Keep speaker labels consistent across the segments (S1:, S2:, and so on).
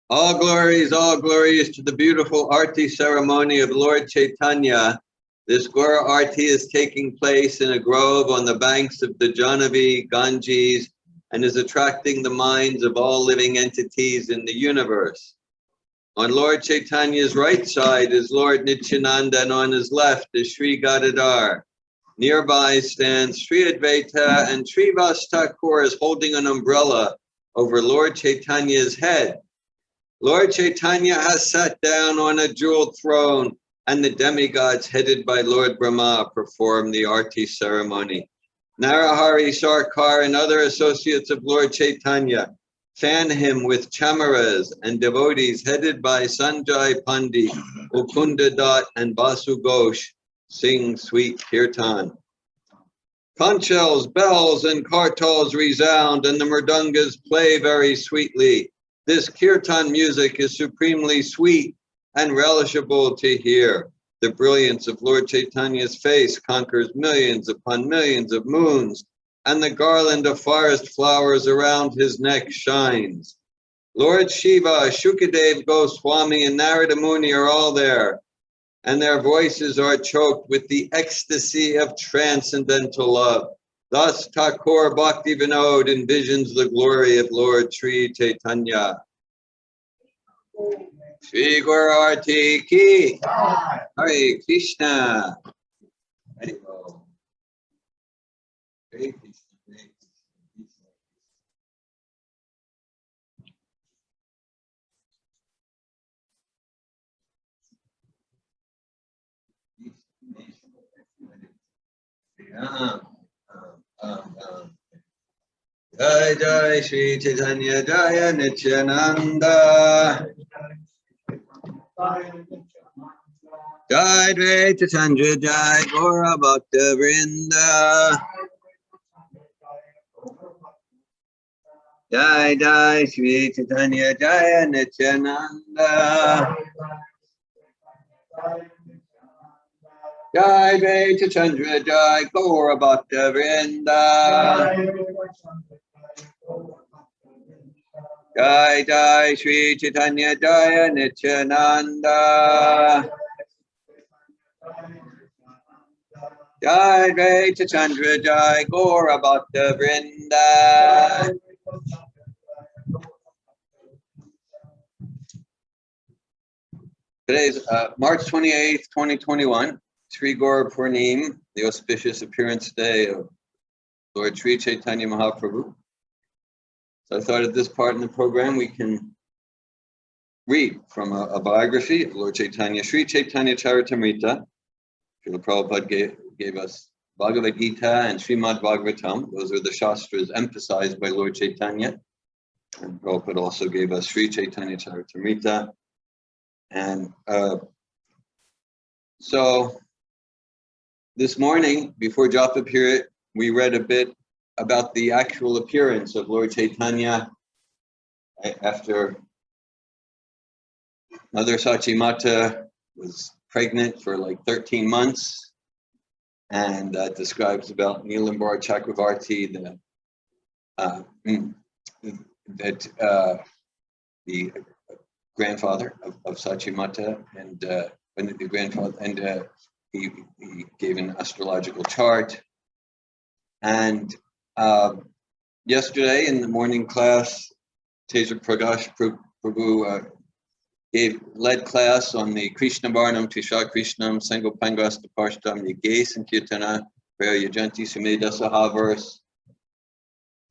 S1: All glories to the beautiful Arti ceremony of Lord Chaitanya. This Gaura Arti is taking place in a grove on the banks of the Jahnavi, Ganges, and is attracting the minds of all living entities in the universe. On Lord Chaitanya's right side is Lord Nityananda, and on his left is Sri Gadadhar. Nearby stands Sri Advaita, and Srivas Thakur is holding an umbrella over Lord Chaitanya's head. Lord Chaitanya has sat down on a jeweled throne, and the demigods headed by Lord Brahma perform the Arti ceremony. Narahari, Sarkar, and other associates of Lord Chaitanya fan him with chamaras, and devotees headed by Sanjay Pandit, Mukunda Dutt, and Basu Ghosh sing sweet kirtan. Conch shells, bells, and kartals resound, and the mridungas play very sweetly. This kirtan music is supremely sweet and relishable to hear. The brilliance of Lord Chaitanya's face conquers millions upon millions of moons, and the garland of forest flowers around his neck shines. Lord Shiva, Shukadev Goswami, and Narada Muni are all there, and their voices are choked with the ecstasy of transcendental love. Thus, Thakur Bhakti Vinod envisions the glory of Lord Sri Chaitanya. Shri Gaura Arti Ki, Hare Krishna. Hare Krishna. Hare Krishna. Jai Jai Shri Chaitanya Jaya Nityananda. Jai Dvaita Chandra Jai Gaura Bhakta Vrinda. Jai Jai Shri Chaitanya Jaya Nityananda. Jai Dvaita Chandra Jai Gaura Bhakta Vrinda. Jai Jai Shri Chaitanya Jaya Nityananda. Jai Dvaita Chandra Jai Gaura Bhakta Vrinda. Today's March 28th, 2021, Sri Gaura Purnima, the auspicious appearance day of Lord Sri Chaitanya Mahaprabhu. So I thought at this part in the program we can read from a biography of Lord Chaitanya, Sri Caitanya-caritamrta. Srila Prabhupada gave us Bhagavad Gita and Srimad Bhagavatam. Those are the shastras emphasized by Lord Chaitanya. And Prabhupada also gave us Sri Caitanya-caritamrta. And so this morning, before Japa period, we read a bit about the actual appearance of Lord Chaitanya after Mother Sachimata was pregnant for like 13 months. And that describes about Nilambar Chakravarti, the grandfather of Sachimata, and the grandfather, and he gave an astrological chart. And yesterday in the morning class, Teja Prakash Prabhu led class on the Krishna Varnam, Tisha Krishnam, Sangopangasta Parshtam, Yagay Sankirtana, Praya Yajanti Sumeda Saha verse,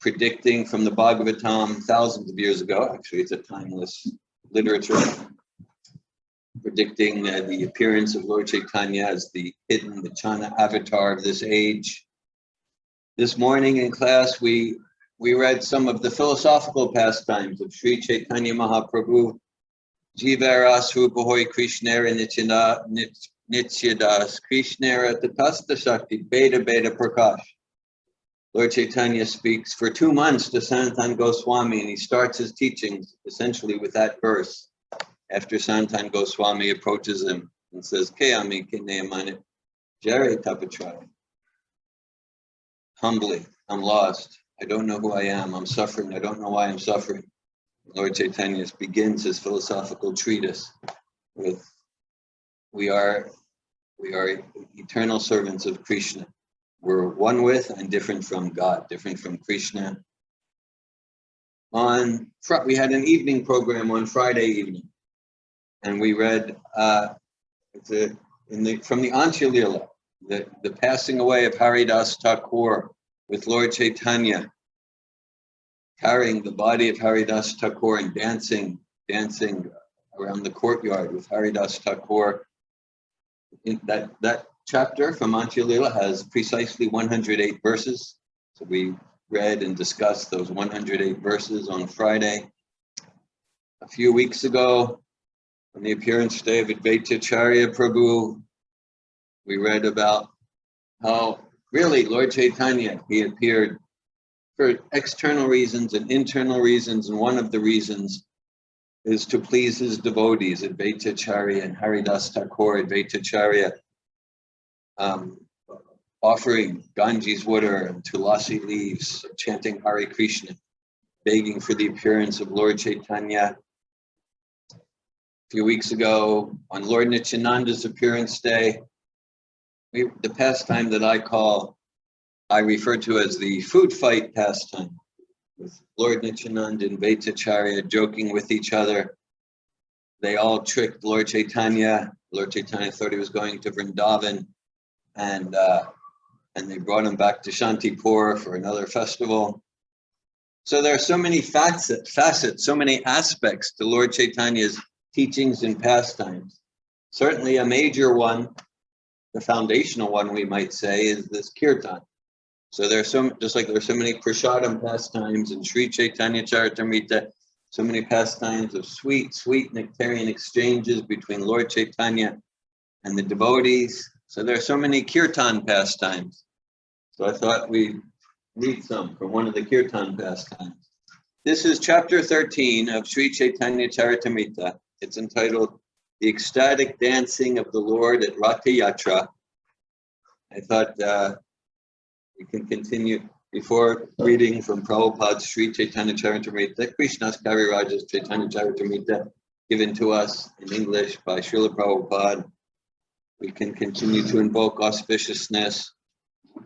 S1: predicting from the Bhagavatam thousands of years ago. Actually, it's a timeless literature, predicting the appearance of Lord Chaitanya as the hidden, the Chana avatar of this age. This morning in class, we read some of the philosophical pastimes of Sri Chaitanya Mahaprabhu, Jivaras Rupahoy Krishnera Nityadas Krishnera Tatasta Shakti Beta Beta Prakash. Lord Chaitanya speaks for 2 months to Sanatan Goswami, and he starts his teachings essentially with that verse. After Sanatan Goswami approaches him and says, Kayami Kinayamani Jare Tapachari. Humbly, I'm lost. I don't know who I am. I'm suffering. I don't know why I'm suffering. Lord Chaitanya begins his philosophical treatise with, we are eternal servants of Krishna. We're one with and different from God, different from Krishna. We had an evening program on Friday evening, and we read from the Madhya-lila, the passing away of Haridas Thakur with Lord Chaitanya, carrying the body of Haridas Thakur and dancing around the courtyard with Haridas Thakur. That chapter from Madhya-lila has precisely 108 verses. So we read and discussed those 108 verses on Friday. A few weeks ago, on the appearance day of Advaita-charya Prabhu, we read about how really Lord Chaitanya, he appeared for external reasons and internal reasons, and one of the reasons is to please his devotees, Advaita-charya and Haridas Thakur, Advaita-charya, offering Ganges water and tulasi leaves, chanting Hare Krishna, begging for the appearance of Lord Chaitanya. A few weeks ago, on Lord Nityananda's appearance day, the pastime that I refer to as the food fight pastime, with Lord Nityananda and Advaita-charya joking with each other. They all tricked Lord Chaitanya. Lord Chaitanya thought he was going to Vrindavan, and they brought him back to Shantipur for another festival. So there are so many facets, so many aspects to Lord Chaitanya's teachings and pastimes. Certainly a major one, the foundational one we might say, is this kirtan. So there's just like there's so many prasadam pastimes in Sri Caitanya-caritamrta, so many pastimes of sweet nectarian exchanges between Lord Chaitanya and the devotees. So there are so many kirtan pastimes. So I thought we'd read some from one of the kirtan pastimes. This is chapter 13 of Sri Caitanya-caritamrta. It's entitled The Ecstatic Dancing of the Lord at Ratha Yatra. I thought we can continue before reading from Prabhupada's Sri Caitanya-caritamrta, Krishna's Kaviraja's Caitanya-caritamrta, given to us in English by Srila Prabhupada. We can continue to invoke auspiciousness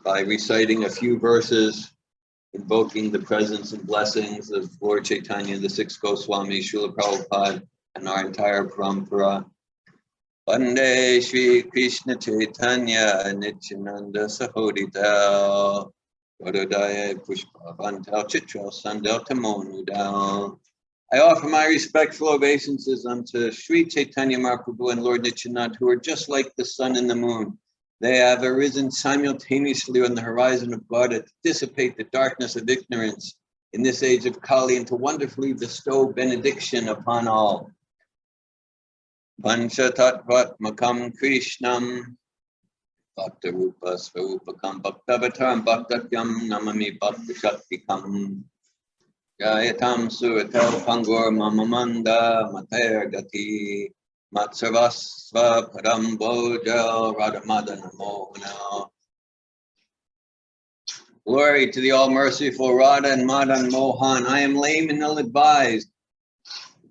S1: by reciting a few verses, invoking the presence and blessings of Lord Chaitanya, the six Goswamis, Srila Prabhupada, and our entire parampara. Vande Shri Krishna Chaitanya Nityananda Sahodita Vadodaya Pushpa Vantal Chitra Sandal Tamonudal. I offer my respectful obeisances unto Sri Chaitanya Mahaprabhu and Lord Nityananda, who are just like the sun and the moon. They have arisen simultaneously on the horizon of God to dissipate the darkness of ignorance in this age of Kali and to wonderfully bestow benediction upon all. Pancha Tattvatmakam Krishnam Bhakta Rupa Svarupakam Bhaktavataram Bhaktatyam Namami Bhakta Shaktikam Jayatam Suratel Pangur Mamamanda Mater Gati Matsavasva Padam Bojal Radhamadana Mohana. Glory to the all-merciful Radha and Madan Mohan. I am lame and ill-advised,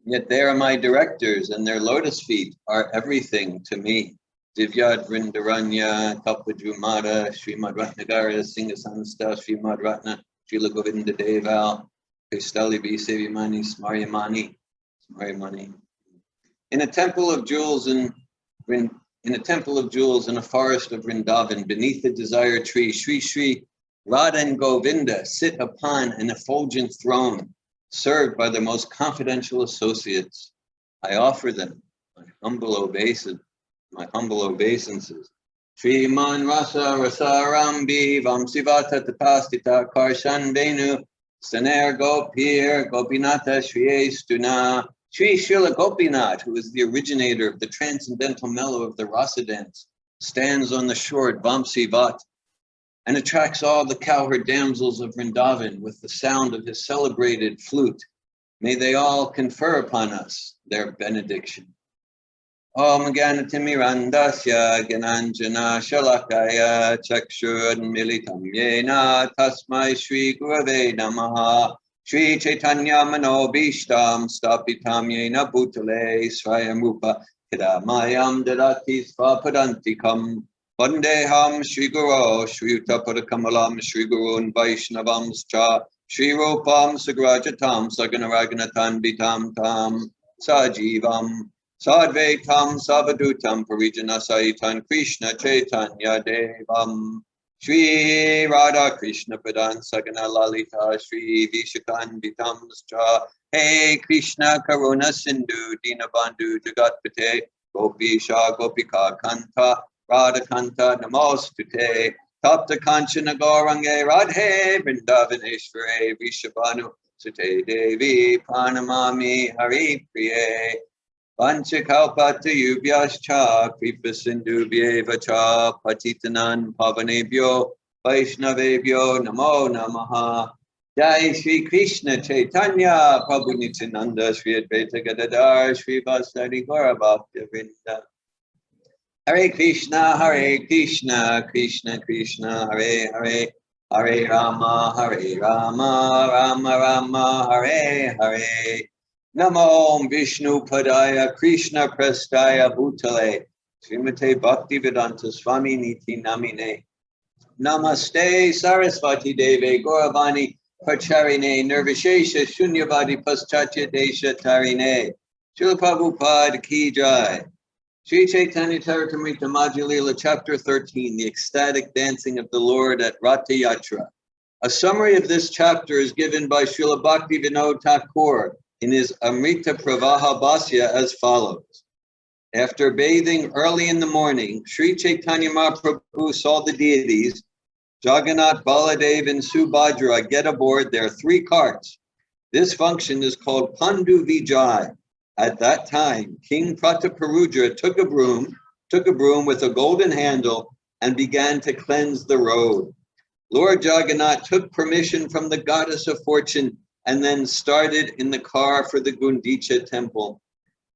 S1: yet they are my directors, and their lotus feet are everything to me. Divyat Vrindaranya, Kalpadrumada, Srimad Ratnagara, Singasansta, Srimad Ratna, Srila Govinda Deval, Kristali Bisevimani, Smarimani. In a temple of jewels in a forest of Vrindavan, beneath the desire tree, Sri Radha and Govinda sit upon an effulgent throne, served by their most confidential associates. I offer them my humble obeisances. Shriman Rasa Rasarambi Vamsivata Tapastita Karshan Venu Saner Gopir Gopinata Shri Estuna. Sri Srila Gopinath, who is the originator of the transcendental mellow of the rasa dance, stands on the shore at Vamsivat and attracts all the cowherd damsels of Vrindavan with the sound of his celebrated flute. May they all confer upon us their benediction. Om Ganatimirandasya Gananjana Shalakaya Chakshur Militam Yena Tasmai Shri Gurave Namaha Shri Chaitanya Manobishtam Stapitam Yena Bhutale Swayam Rupa Kidamayam Dadati Svapadantikam Vandeham Shri Guru Shri Utapadakamalam Shri Gurun Vaishnavamscha Shri Rupam Sagrajatam Saganaraganatam Bitam Tam Sajivam Sadvaitam Savadutam Parijana Saitan Krishna Chaitanya Devam Shri Radha Krishna Pradan Sagana Lalita Shri Vishakan Vitamscha Hey Krishna Karuna Sindhu Dinabandhu Jagatpate Gopisha Gopika Kanta Radha Kanta Namostute Tapta Kanchana Gaurange Radhe Vrindavaneshware Vishabhanu Sute Devi Pranamami Hari Priye Panchakalpatayubhyascha Kripa Sindhubhyeva cha Patitanan Pavanebhyo Vaishnavebhyo Namo Namaha Jai Shri Krishna Chaitanya Prabhu Nityananda Shri Advaita Gadadhar Shri Vasari Gaura Bhakta Vrinda Hare Krishna Krishna Krishna Hare Hare Hare Rama Rama Rama Hare Hare Namo Vishnu Padaya Krishna Prestaya Bhutale Srimate Bhaktivedanta Swami Niti Namine Namaste Sarasvati Deve Gauravani Pracharine Nirvishesha Shunyavadi Paschatya Desha Tarine Srila Prabhupada Ki Jai Sri Caitanya-caritamrta Madhya-lila Chapter 13, the ecstatic dancing of the Lord at Ratha Yatra. A summary of this chapter is given by Srila Bhaktivinoda Thakur in his Amrita Pravaha Bhasya as follows. After bathing early in the morning, Sri Chaitanya Mahaprabhu saw the deities, Jagannath, Baladev, and Subhadra get aboard their 3 carts. This function is called Pandu Vijay. At that time, King Prataparudra took a broom with a golden handle and began to cleanse the road. Lord Jagannath took permission from the goddess of fortune and then started in the car for the Gundicha temple.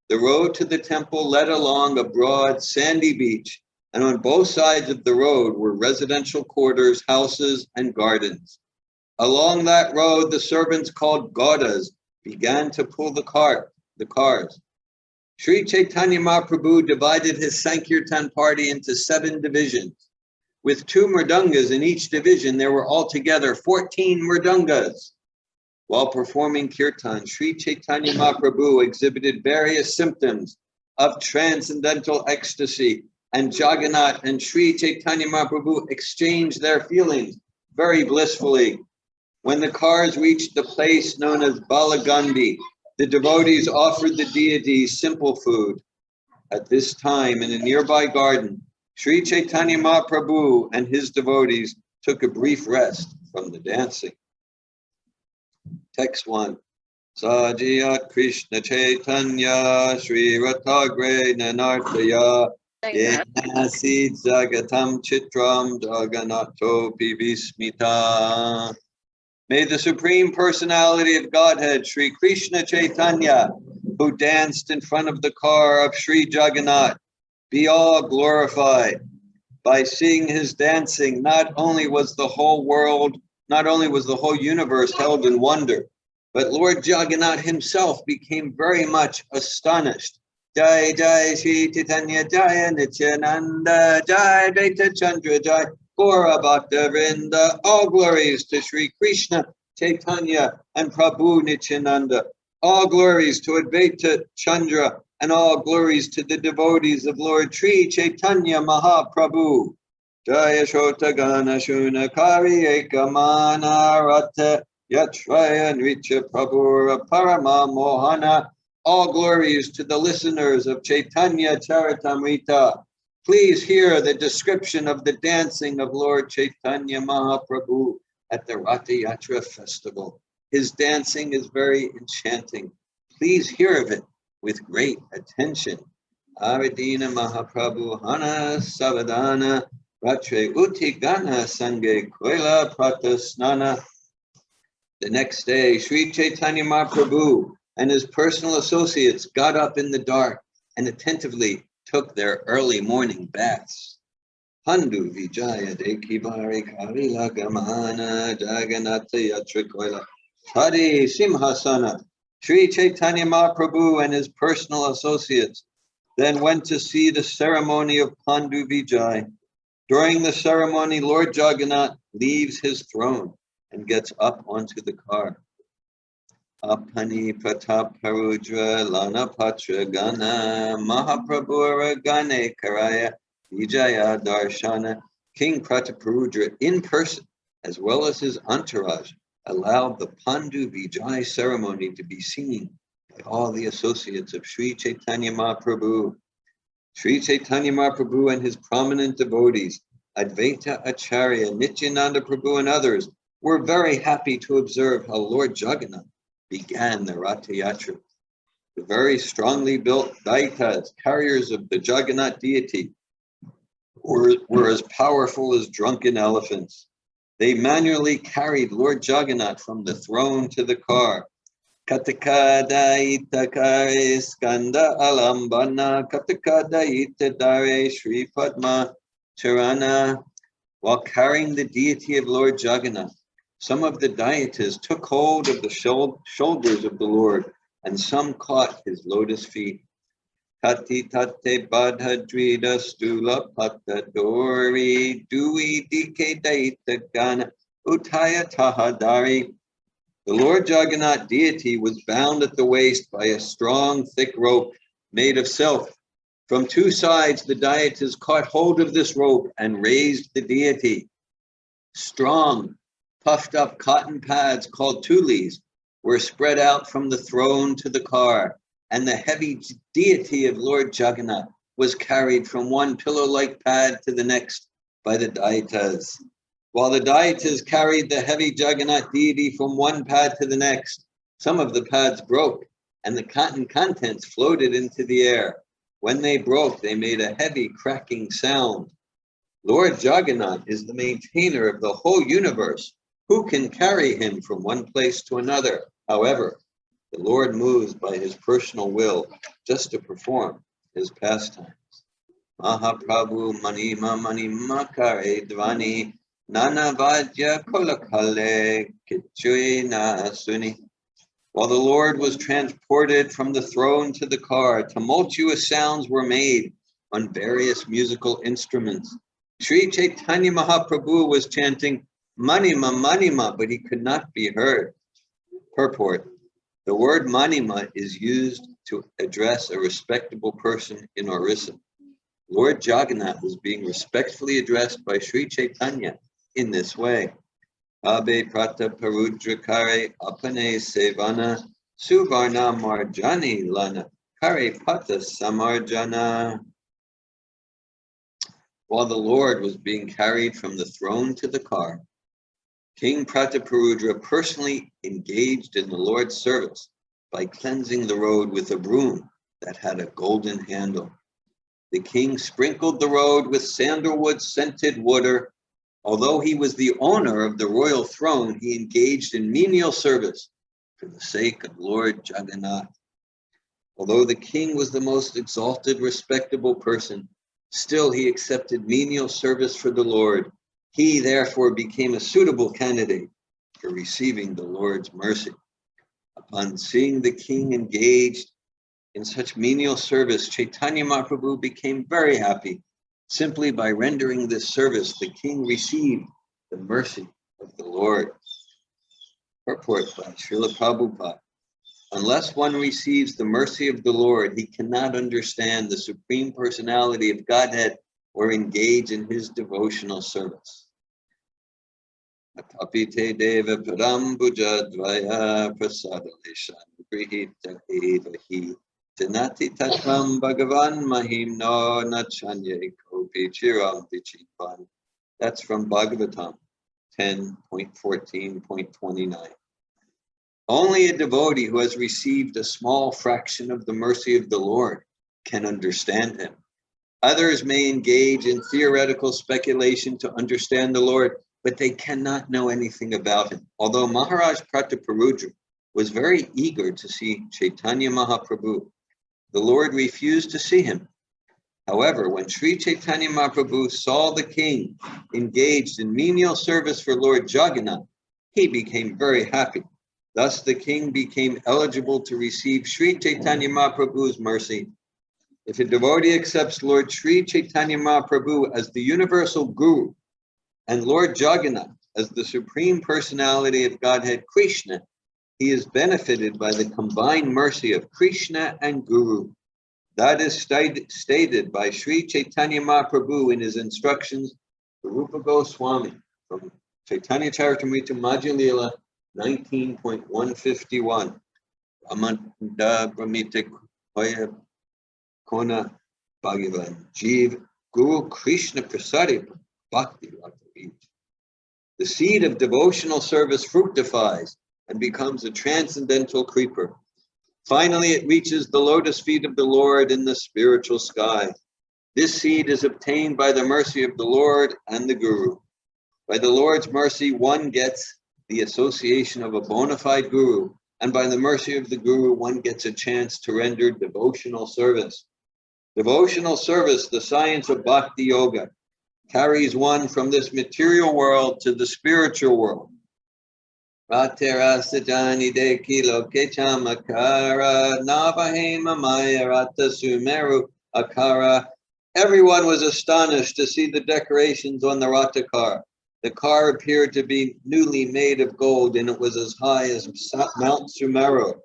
S1: The road to the temple led along a broad, sandy beach, and on both sides of the road were residential quarters, houses, and gardens. Along that road, the servants called Gaudas began to pull the cars. Sri Chaitanya Mahaprabhu divided his Sankirtan party into 7 divisions. With 2 mridungas in each division, there were altogether 14 mridungas. While performing kirtan, Sri Chaitanya Mahaprabhu exhibited various symptoms of transcendental ecstasy, and Jagannath and Sri Chaitanya Mahaprabhu exchanged their feelings very blissfully. When the cars reached the place known as Balagandi, the devotees offered the deities simple food. At this time, in a nearby garden, Sri Chaitanya Mahaprabhu and his devotees took a brief rest from the dancing. Text 1. Sajiyat Krishna Chaitanya Sri Ratagre Nanartaya Yenasid Zagatam Chitram Jagannatho Pivismita. May the Supreme Personality of Godhead, Sri Krishna Chaitanya, who danced in front of the car of Sri Jagannath, be all glorified. By seeing his dancing, not only was the whole universe held in wonder, but Lord Jagannath himself became very much astonished. Jai Jai Shri Chaitanya Jaya Nityananda Jai Advaita Chandra Jai Gaura Bhakta Vrinda. All glories to Sri Krishna Chaitanya and Prabhu Nityananda. All glories to Advaita Chandra and all glories to the devotees of Lord Sri Chaitanya Mahaprabhu. Jaya Shota Gana Shunakari Ekamana Rata Yatraya Nritya Prabhura Parama Mohana. All glories to the listeners of Caitanya-caritamrta. Please hear the description of the dancing of Lord Chaitanya Mahaprabhu at the Ratha Yatra festival. His dancing is very enchanting. Please hear of it with great attention. Aradina Mahaprabhu Hana Savadana Ratre Utigana Sange Koila Pratasnana. The next day, Sri Chaitanya Mahaprabhu and his personal associates got up in the dark and attentively took their early morning baths. Pandu Vijaya Dekibari Karila Gamana Jagannatha Yatra Koila Tadi Simhasana. Sri Chaitanya Mahaprabhu and his personal associates then went to see the ceremony of Pandu Vijay. During the ceremony, Lord Jagannath leaves his throne and gets up onto the car. Apani Pratap Parudra Lana Patra Gana Mahaprabhura Gane Karaya Vijaya Darshana. King Prataparudra in person, as well as his entourage, allowed the Pandu Vijay ceremony to be seen by all the associates of Sri Chaitanya Mahaprabhu. Sri Chaitanya Mahaprabhu and his prominent devotees, Advaita Acharya, Nityananda Prabhu, and others, were very happy to observe how Lord Jagannath began the Ratha Yatra. The very strongly built Daitas, carriers of the Jagannath deity, were as powerful as drunken elephants. They manually carried Lord Jagannath from the throne to the car. Katakadaita kare skanda alambana, katakadaita dare Sri Padma Charana. While carrying the deity of Lord Jagannath, some of the Daitas took hold of the shoulders of the Lord, and some caught his lotus feet. Kati tate badhadrida stula pata dori dui dike daita gana utaya tahadari. The Lord Jagannath deity was bound at the waist by a strong, thick rope made of silk. From two sides, the Daitas caught hold of this rope and raised the deity. Strong, puffed up cotton pads called tulis were spread out from the throne to the car, and the heavy deity of Lord Jagannath was carried from one pillow-like pad to the next by the Daitas. While the Daitas carried the heavy Jagannath deity from one pad to the next, some of the pads broke, and the cotton contents floated into the air. When they broke, they made a heavy cracking sound. Lord Jagannath is the maintainer of the whole universe. Who can carry him from one place to another? However, the Lord moves by his personal will just to perform his pastimes. Mahaprabhu Manima Manima Kare Dvani Nana Vajya Kolakale Kichui Suni. While the Lord was transported from the throne to the car, tumultuous sounds were made on various musical instruments. Sri Chaitanya Mahaprabhu was chanting Manima Manima, but he could not be heard. Purport. The word Manima is used to address a respectable person in Orissa. Lord Jagannath was being respectfully addressed by Sri Chaitanya in this way. Abe Prata Parudra Kare Apane Sevana Suvarna Marjani Lana Kare Pata Samarjana. While the Lord was being carried from the throne to the car, King Prataparudra personally engaged in the Lord's service by cleansing the road with a broom that had a golden handle. The king sprinkled the road with sandalwood scented water. Although he was the owner of the royal throne, he engaged in menial service for the sake of Lord Jagannath. Although the king was the most exalted, respectable person, still he accepted menial service for the Lord. He therefore became a suitable candidate for receiving the Lord's mercy. Upon seeing the king engaged in such menial service, Chaitanya Mahaprabhu became very happy. Simply by rendering this service, the king received the mercy of the Lord. Purport by Srila Prabhupada. Unless one receives the mercy of the Lord, he cannot understand the Supreme Personality of Godhead or engage in his devotional service. Atapite deva parambuja dvaya prasadaleshan grihita evahi janati tatvam bhagavan mahim no nachanye kopi chiram vichipan. That's from Bhagavatam 10.14.29. Only a devotee who has received a small fraction of the mercy of the Lord can understand him. Others may engage in theoretical speculation to understand the Lord, but they cannot know anything about him. Although Maharaj Prataparudra was very eager to see Chaitanya Mahaprabhu, the Lord refused to see him. However, when Sri Chaitanya Mahaprabhu saw the king engaged in menial service for Lord Jagannath, he became very happy Thus the king became eligible to receive Sri Chaitanya Mahaprabhu's mercy. If a devotee accepts Lord Sri Chaitanya Mahaprabhu as the universal guru and Lord Jagannath as the supreme personality of Godhead Krishna, he is benefited by the combined mercy of Krishna and Guru. That is stated by Sri Chaitanya Mahaprabhu in his instructions to Rupa Goswami from Caitanya-caritamrta Madhya-lila 19.151. Amanda Brahmita Koya Kona Bhagavan Jeev Guru Krishna Prasadi Bhakti. The seed of devotional service fructifies and becomes a transcendental creeper. Finally, it reaches the lotus feet of the Lord in the spiritual sky. This seed is obtained by the mercy of the Lord and the Guru. By the Lord's mercy, one gets the association of a bona fide Guru, and by the mercy of the Guru, one gets a chance to render devotional service. Devotional service, the science of Bhakti Yoga, carries one from this material world to the spiritual world. Raterasajani de kilo kechamakara navahema maya rata sumeru akara. Everyone was astonished to see the decorations on the Rata car. The car appeared to be newly made of gold, and it was as high as Mount Sumeru.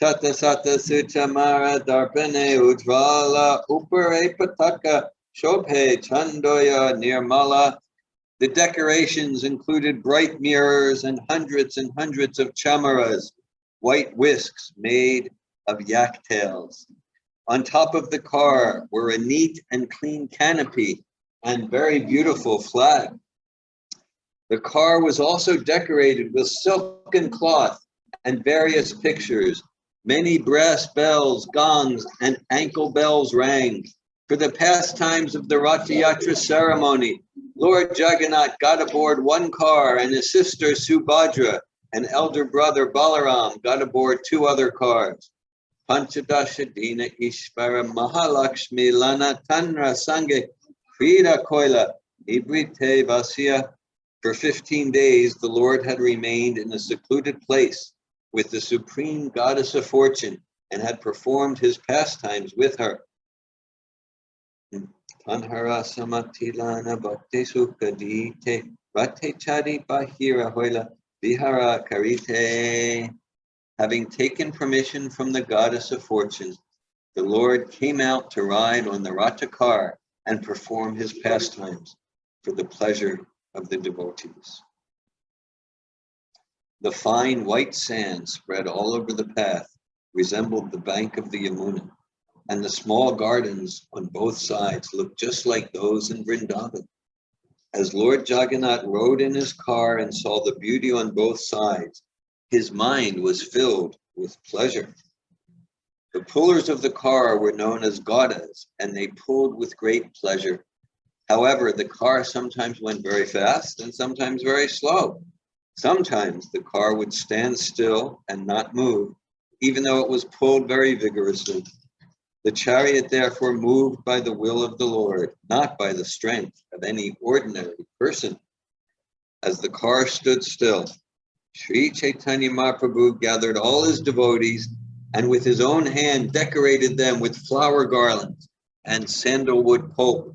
S1: Tata sata suchamara darpane ujvala upare pataka shobhe chandoya nirmala. The decorations included bright mirrors and hundreds of chamaras, white whisks made of yak tails. On top of the car were a neat and clean canopy and very beautiful flag. The car was also decorated with silken cloth and various pictures. Many brass bells, gongs, and ankle bells rang. For the pastimes of the Ratha Yatra ceremony, Lord Jagannath got aboard one car, and his sister Subhadra and elder brother Balaram got aboard two other cars. Panchadasha Dina Ishvara Mahalakshmi Lana Tanra Sange Krida Koila Nibrite Vasya. For 15 days, the Lord had remained in a secluded place with the supreme goddess of fortune and had performed his pastimes with her. Tanhara Samatilana Bhakti Sukadite Rate Chadi Bahira Hoila Vihara Karite. Having taken permission from the goddess of fortune, the Lord came out to ride on the Rata car and perform his pastimes for the pleasure of the devotees. The fine white sand spread all over the path resembled the bank of the Yamuna, and the small gardens on both sides looked just like those in Vrindavan. As Lord Jagannath rode in his car and saw the beauty on both sides, his mind was filled with pleasure. The pullers of the car were known as Gaudas, and they pulled with great pleasure. However, the car sometimes went very fast and sometimes very slow. Sometimes the car would stand still and not move, even though it was pulled very vigorously. The chariot therefore moved by the will of the Lord, not by the strength of any ordinary person. As the car stood still, Sri Chaitanya Mahaprabhu gathered all his devotees and with his own hand decorated them with flower garlands and sandalwood pulp.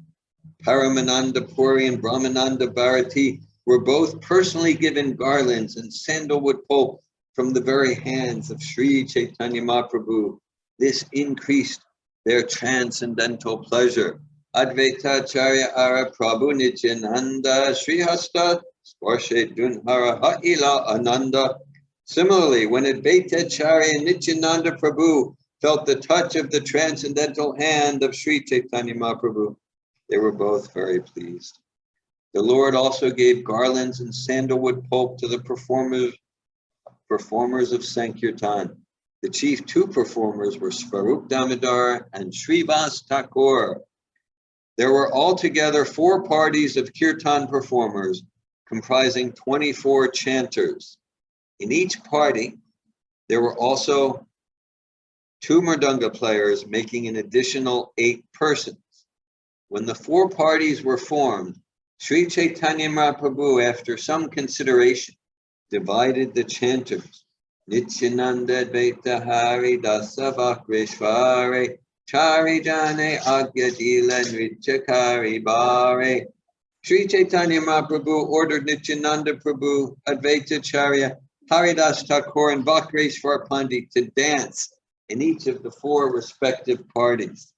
S1: Paramananda Puri and Brahmananda Bharati were both personally given garlands and sandalwood pulp from the very hands of Sri Chaitanya Mahaprabhu. This increased their transcendental pleasure. Advaita Charya Ara Prabhu Nityananda Sri Hasta Sparshe Dunhara Ha'ila Ananda. Similarly, when Advaita Charya Nityananda Prabhu felt the touch of the transcendental hand of Sri Chaitanya Mahaprabhu, they were both very pleased. The Lord also gave garlands and sandalwood pulp to the performers of Sankirtan. The chief two performers were Svarup Damodar and Srivas Thakur. There were altogether 4 parties of Kirtan performers comprising 24 chanters. In each party, there were also 2 mridanga players, making an additional 8 persons. When the 4 parties were formed, Sri Chaitanya Mahaprabhu, after some consideration, divided the chanters Nityananda Advaita Hari Dasa Vakrishvare Chari Jane Agyadila Nrityakari Bhare. Sri Chaitanya Mahaprabhu ordered Nityananda Prabhu, Advaita Charya, Haridas Thakur, and Vakreshwar Pandit to dance in each of the four respective parties.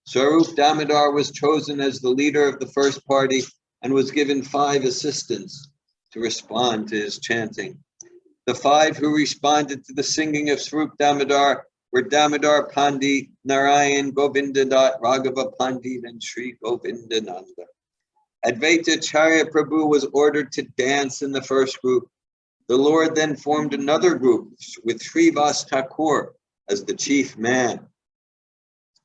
S1: Sarup Damodar was chosen as the leader of the first party and was given 5 assistants to respond to his chanting. The 5 who responded to the singing of Sarup Damodar were Damodar Pandit, Narayan, Govindadat, Raghava Pandit, and Sri Govindananda. Advaita Charya Prabhu was ordered to dance in the first group. The Lord then formed another group with Srivas Thakur as the chief man.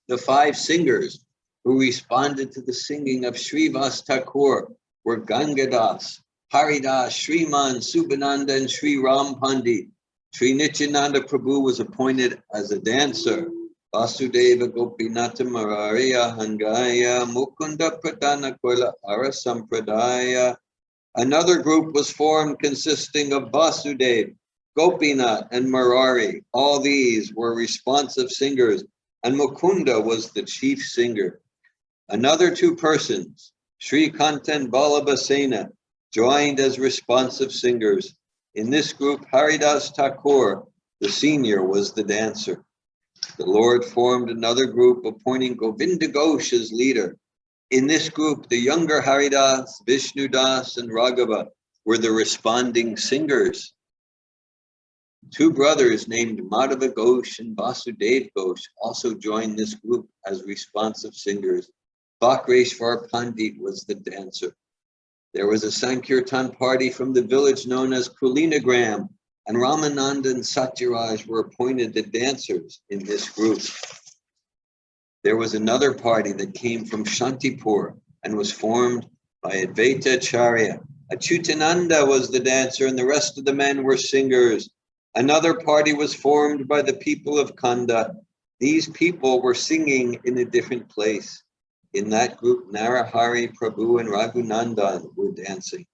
S1: The 5 singers who responded to the singing of Srivas Thakur were Gangadas, Haridas, Sriman, Subhananda, and Sri Ram Pandit. Sri Nityananda Prabhu was appointed as a dancer. Vasudeva Gopinata Marariya Hangaya Mukunda Pradana Koila Arasampradaya. Another group was formed consisting of Vasudeva, Gopinath, and Marari. All these were responsive singers, and Mukunda was the chief singer. Another 2 persons, Sri Kanta and Balabhasena, joined as responsive singers. In this group, Haridas Thakur, the senior, was the dancer. The Lord formed another group, appointing Govinda Ghosh as leader. In this group, the younger Haridas, Vishnudas, and Raghava were the responding singers. 2 brothers named Madhava Ghosh and Vasudev Ghosh also joined this group as responsive singers. Vakreshwar Pandit was the dancer. There was a Sankirtan party from the village known as Kulinagram, and Ramananda and Satyaraj were appointed the dancers in this group. There was another party that came from Shantipur and was formed by Advaita Charya. Achyutananda was the dancer, and the rest of the men were singers. Another party was formed by the people of Kanda. These people were singing in a different place. In that group, Narahari, Prabhu, and Raghunandan were dancing.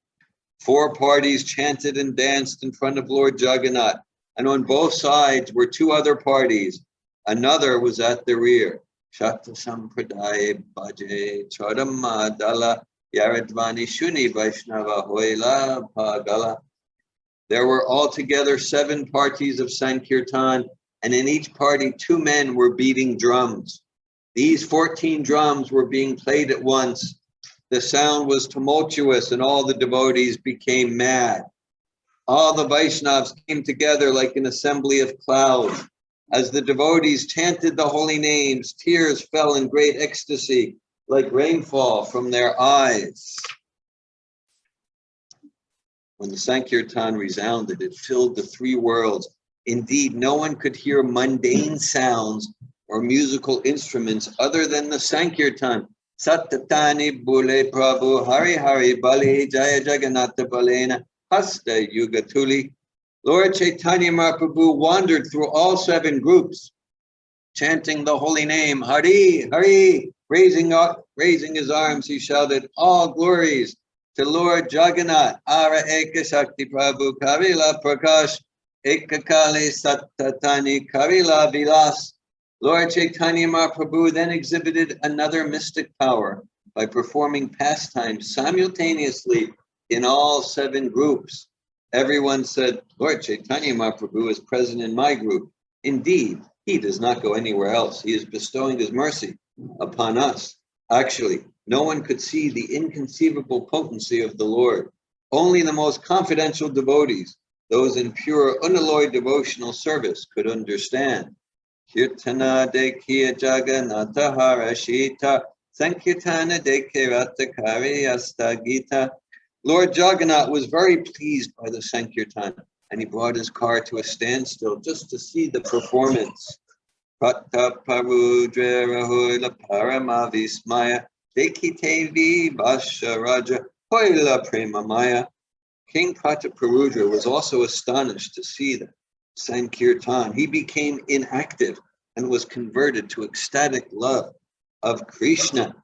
S1: 4 parties chanted and danced in front of Lord Jagannath, and on both sides were 2 other parties. Another was at the rear. Shakta Sampradaya Bhaje Chaudhamma Dala Yaradvani Shuni Vaishnava Hoila Pagala. There were altogether 7 parties of Sankirtan, and in each party 2 men were beating drums. These 14 drums were being played at once. The sound was tumultuous, and all the devotees became mad. All the Vaishnavas came together like an assembly of clouds. As the devotees chanted the holy names, tears fell in great ecstasy, like rainfall from their eyes. When the Sankirtan resounded, it filled the 3 worlds. Indeed, no one could hear mundane sounds or musical instruments other than the Sankirtan. Satatani Bule Prabhu Hari Hari Bali Jaya Jagannatha Balena Hasta Yugatuli. Lord Chaitanya Mahaprabhu wandered through all 7 groups, chanting the holy name, Hari, Hari. Raising his arms, he shouted, all glories to Lord Jagannath, Ara Eka Shakti Prabhu Kavila Prakash, Eka Kali Satatani Kavila Vilas. Lord Chaitanya Mahaprabhu then exhibited another mystic power by performing pastimes simultaneously in all 7 groups. Everyone said, Lord Chaitanya Mahaprabhu is present in my group. Indeed, he does not go anywhere else. He is bestowing his mercy upon us. Actually, no one could see the inconceivable potency of the Lord. Only the most confidential devotees, those in pure, unalloyed devotional service, could understand. Kirtana dekhiya jagannatha harashita, sankirtana dekhiya ratakari astagita. Lord Jagannath was very pleased by the Sankirtan, and he brought his car to a standstill just to see the performance. Prataparudra rahula paramavismaya dekitevi basharaja hoila premamaya. King Prataparudra was also astonished to see the Sankirtan. He became inactive and was converted to ecstatic love of Krishna.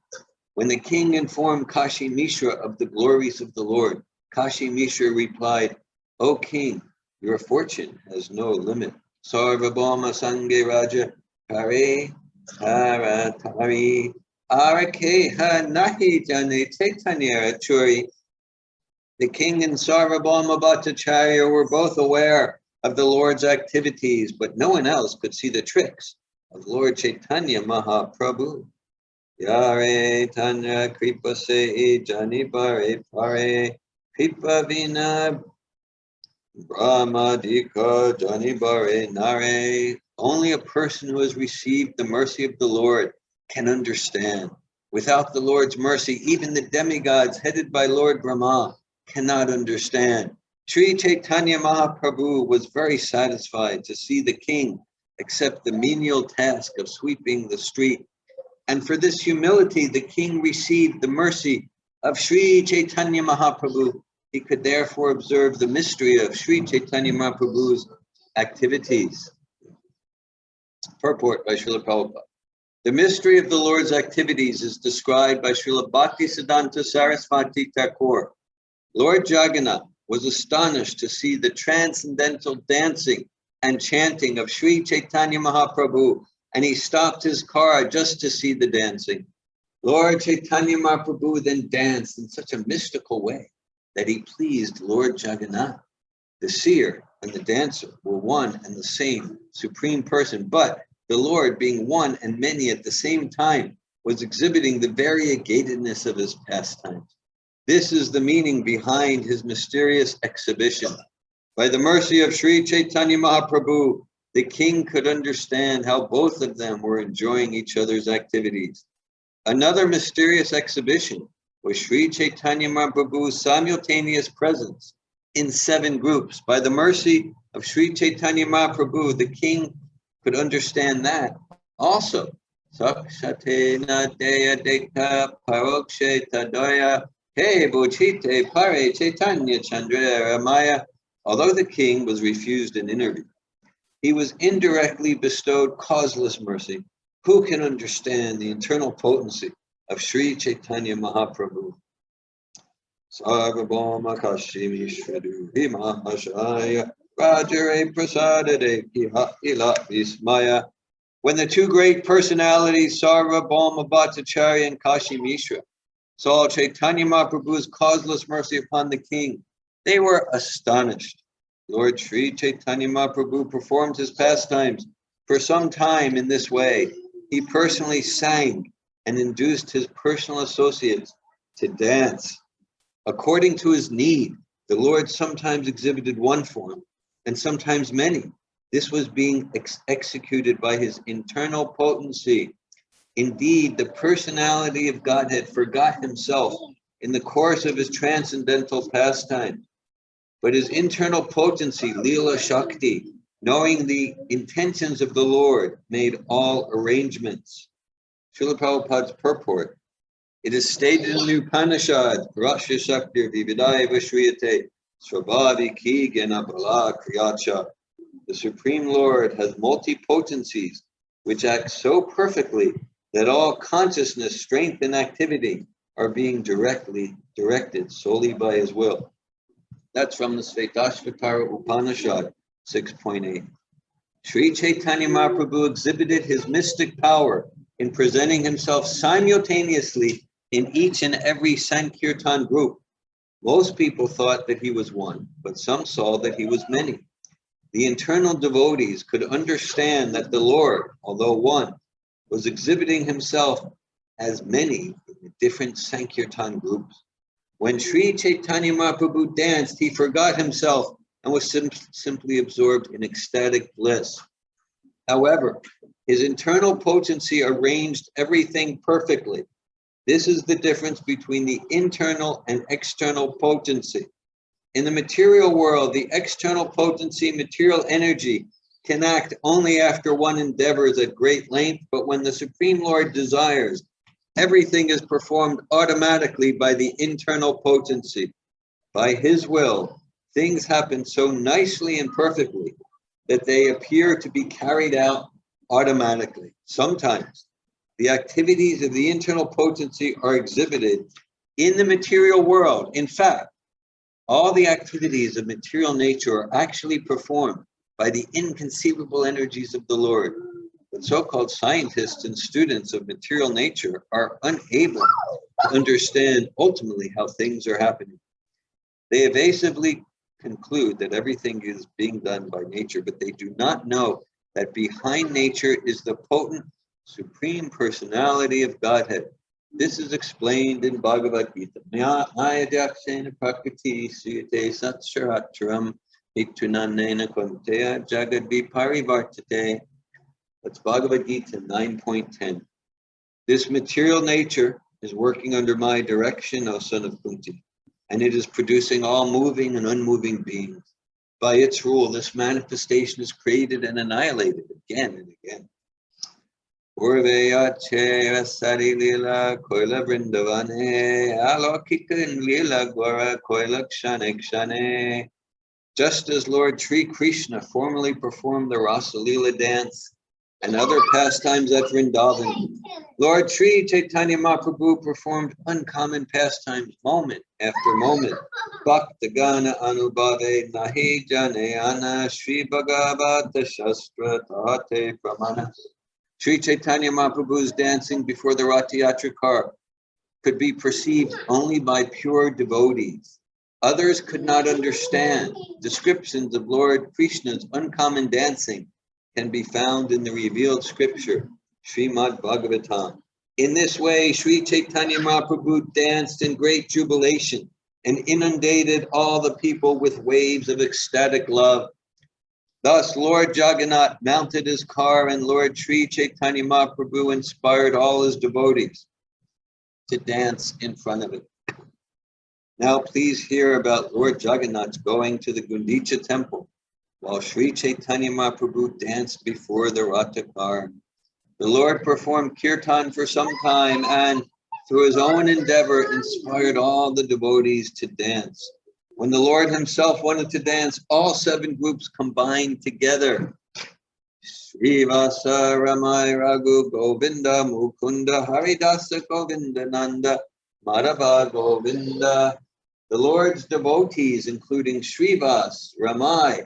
S1: When the king informed Kashi Mishra of the glories of the Lord, Kashi Mishra replied, O king, Your fortune has no limit. Sarvabhauma Sange Raja Pare Taratari Arakeha Nahi Jane Caitanya-caritamrta. The king and Sarvabhauma Bhattacharya were both aware of the Lord's activities, but no one else could see the tricks of Lord Chaitanya Mahaprabhu. Yare Tanya Kripa Se Jani Bare Pare Kripa Vina Brahmadika Jani Bare Nare. Only a person who has received the mercy of the Lord can understand. Without the Lord's mercy, even the demigods headed by Lord Brahma cannot understand. Sri Chaitanya Mahaprabhu was very satisfied to see the king accept the menial task of sweeping the street. And for this humility, the king received the mercy of Sri Chaitanya Mahaprabhu. He could therefore observe the mystery of Sri Chaitanya Mahaprabhu's activities. Purport by Srila Prabhupada. The mystery of the Lord's activities is described by Srila Bhaktisiddhanta Saraswati Thakur. Lord Jagannath was astonished to see the transcendental dancing and chanting of Sri Chaitanya Mahaprabhu, and he stopped his car just to see the dancing. Lord Chaitanya Mahaprabhu then danced in such a mystical way that he pleased Lord Jagannath. The seer and the dancer were one and the same supreme person, but the Lord, being one and many at the same time, was exhibiting the variegatedness of his pastimes. This is the meaning behind his mysterious exhibition. By the mercy of Sri Chaitanya Mahaprabhu, the king could understand how both of them were enjoying each other's activities. Another mysterious exhibition was Sri Chaitanya Mahaprabhu's simultaneous presence in 7 groups. By the mercy of Sri Chaitanya Mahaprabhu, the king could understand that also. Sakshatena Deya Deka Parokshe Tadoya He Bhuchite Pare Chaitanya Chandra Ramaya. Although the king was refused an interview, he was indirectly bestowed causeless mercy. Who can understand the internal potency of Sri Chaitanya Mahaprabhu? Sarvabhauma Kashimi Shredu Himahashaya Rajare Prasadade Ila Vismaya. When the 2 great personalities, Sarvabhauma Bhattacharya and Kashi Mishra, saw Chaitanya Mahaprabhu's causeless mercy upon the king, they were astonished. Lord Sri Chaitanya Mahaprabhu performed his pastimes for some time in this way. He personally sang and induced his personal associates to dance. According to his need, the Lord sometimes exhibited one form and sometimes many. This was being executed by his internal potency. Indeed, the personality of Godhead forgot himself in the course of his transcendental pastime. But his internal potency, Lila Shakti, knowing the intentions of the Lord, made all arrangements. Srila Prabhupada's purport. It is stated in the Upanishad, Rasya Shakti Vividaya Vishriyate, Svabhavi Ki Gena Bala Kriyacha. The Supreme Lord has multi-potencies which act so perfectly that all consciousness, strength, and activity are being directed solely by his will. That's from the Svetashvatara Upanishad 6.8. Sri Chaitanya Mahaprabhu exhibited his mystic power in presenting himself simultaneously in each and every Sankirtan group. Most people thought that he was one, but some saw that he was many. The internal devotees could understand that the Lord, although one, was exhibiting himself as many in the different Sankirtan groups. When Sri Chaitanya Mahaprabhu danced, he forgot himself and was simply absorbed in ecstatic bliss. However, his internal potency arranged everything perfectly. This is the difference between the internal and external potency. In the material world, the external potency, material energy, can act only after one endeavors at great length, but when the Supreme Lord desires, everything is performed automatically by the internal potency. By his will, things happen so nicely and perfectly that they appear to be carried out automatically. Sometimes the activities of the internal potency are exhibited in the material world. In fact, All the activities of material nature are actually performed by the inconceivable energies of the Lord. But so-called scientists and students of material nature are unable to understand ultimately how things are happening. They evasively conclude that everything is being done by nature, but they do not know that behind nature is the potent Supreme Personality of Godhead. This is explained in Bhagavad Gita. Mayadyaksena prakriti suyate satsharatcharam itunanena kvanteya jagadvi parivartate. That's Bhagavad Gita 9.10. This material nature is working under my direction, O son of Kunti, and it is producing all moving and unmoving beings. By its rule, this manifestation is created and annihilated again and again. Urveyache Rasari Lila Koila Vrindavane Alokika in Lila Gaura Koila Kshane Kshane. Just as Lord Sri Krishna formerly performed the Rasa-lila dance and other pastimes at Vrindavan, Lord Sri Chaitanya Mahaprabhu performed uncommon pastimes moment after moment. Bhakta Gana Anubhave Nahi Jane Ana Sri Bhagavata Shastra Tate Pramana. Sri Chaitanya Mahaprabhu's dancing before the Ratha Yatra car could be perceived only by pure devotees. Others could not understand. Descriptions of Lord Krishna's uncommon dancing can be found in the revealed scripture, Srimad Bhagavatam. In this way, Sri Chaitanya Mahaprabhu danced in great jubilation and inundated all the people with waves of ecstatic love. Thus, Lord Jagannath mounted his car and Lord Sri Chaitanya Mahaprabhu inspired all his devotees to dance in front of it. Now please hear about Lord Jagannath going to the Gundicha temple while Sri Chaitanya Mahaprabhu danced before the Ratha car. The Lord performed kirtan for some time and through his own endeavor inspired all the devotees to dance. When the Lord himself wanted to dance, all 7 groups combined together. Srivasa Ramai Raghu Govinda Mukunda Haridasa Govinda Nanda Madhava Govinda. The Lord's devotees, including Srivas, Ramai,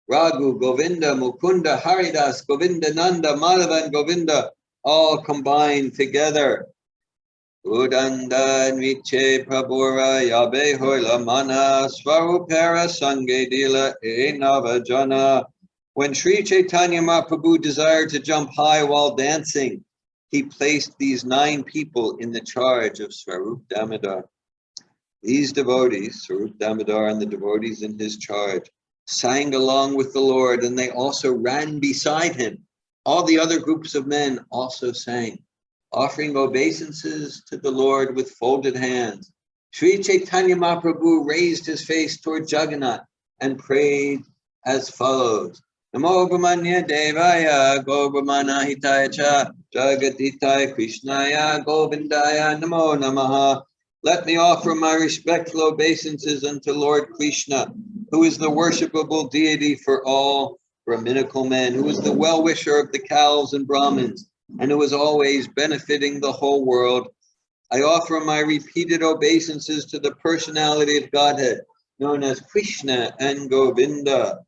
S1: Raghu, Govinda, Mukunda, Haridas, Govinda Nanda, Madhava and Govinda, all combined together. Udanda Nviche Prabhura Yabe Hoila Mana Svarupera Sange Dila E Navajana. When Sri Chaitanya Mahaprabhu desired to jump high while dancing, he placed these 9 people in the charge of Swarup Damodar. These devotees, Swarup Damodar and the devotees in his charge, sang along with the Lord, and they also ran beside him. All the other groups of men also sang, offering obeisances to the Lord with folded hands. Sri Chaitanya Mahaprabhu raised his face toward Jagannath and prayed as follows. Namo Brahmanya Devaya Govardhana Hitaya Cha Jagaditaya Krishnaya Govindaya Namo Namaha. Let me offer my respectful obeisances unto Lord Krishna, who is the worshipable deity for all Brahminical men, who is the well-wisher of the cows and Brahmins, and who is always benefiting the whole world. I offer my repeated obeisances to the personality of Godhead, known as Krishna and Govinda.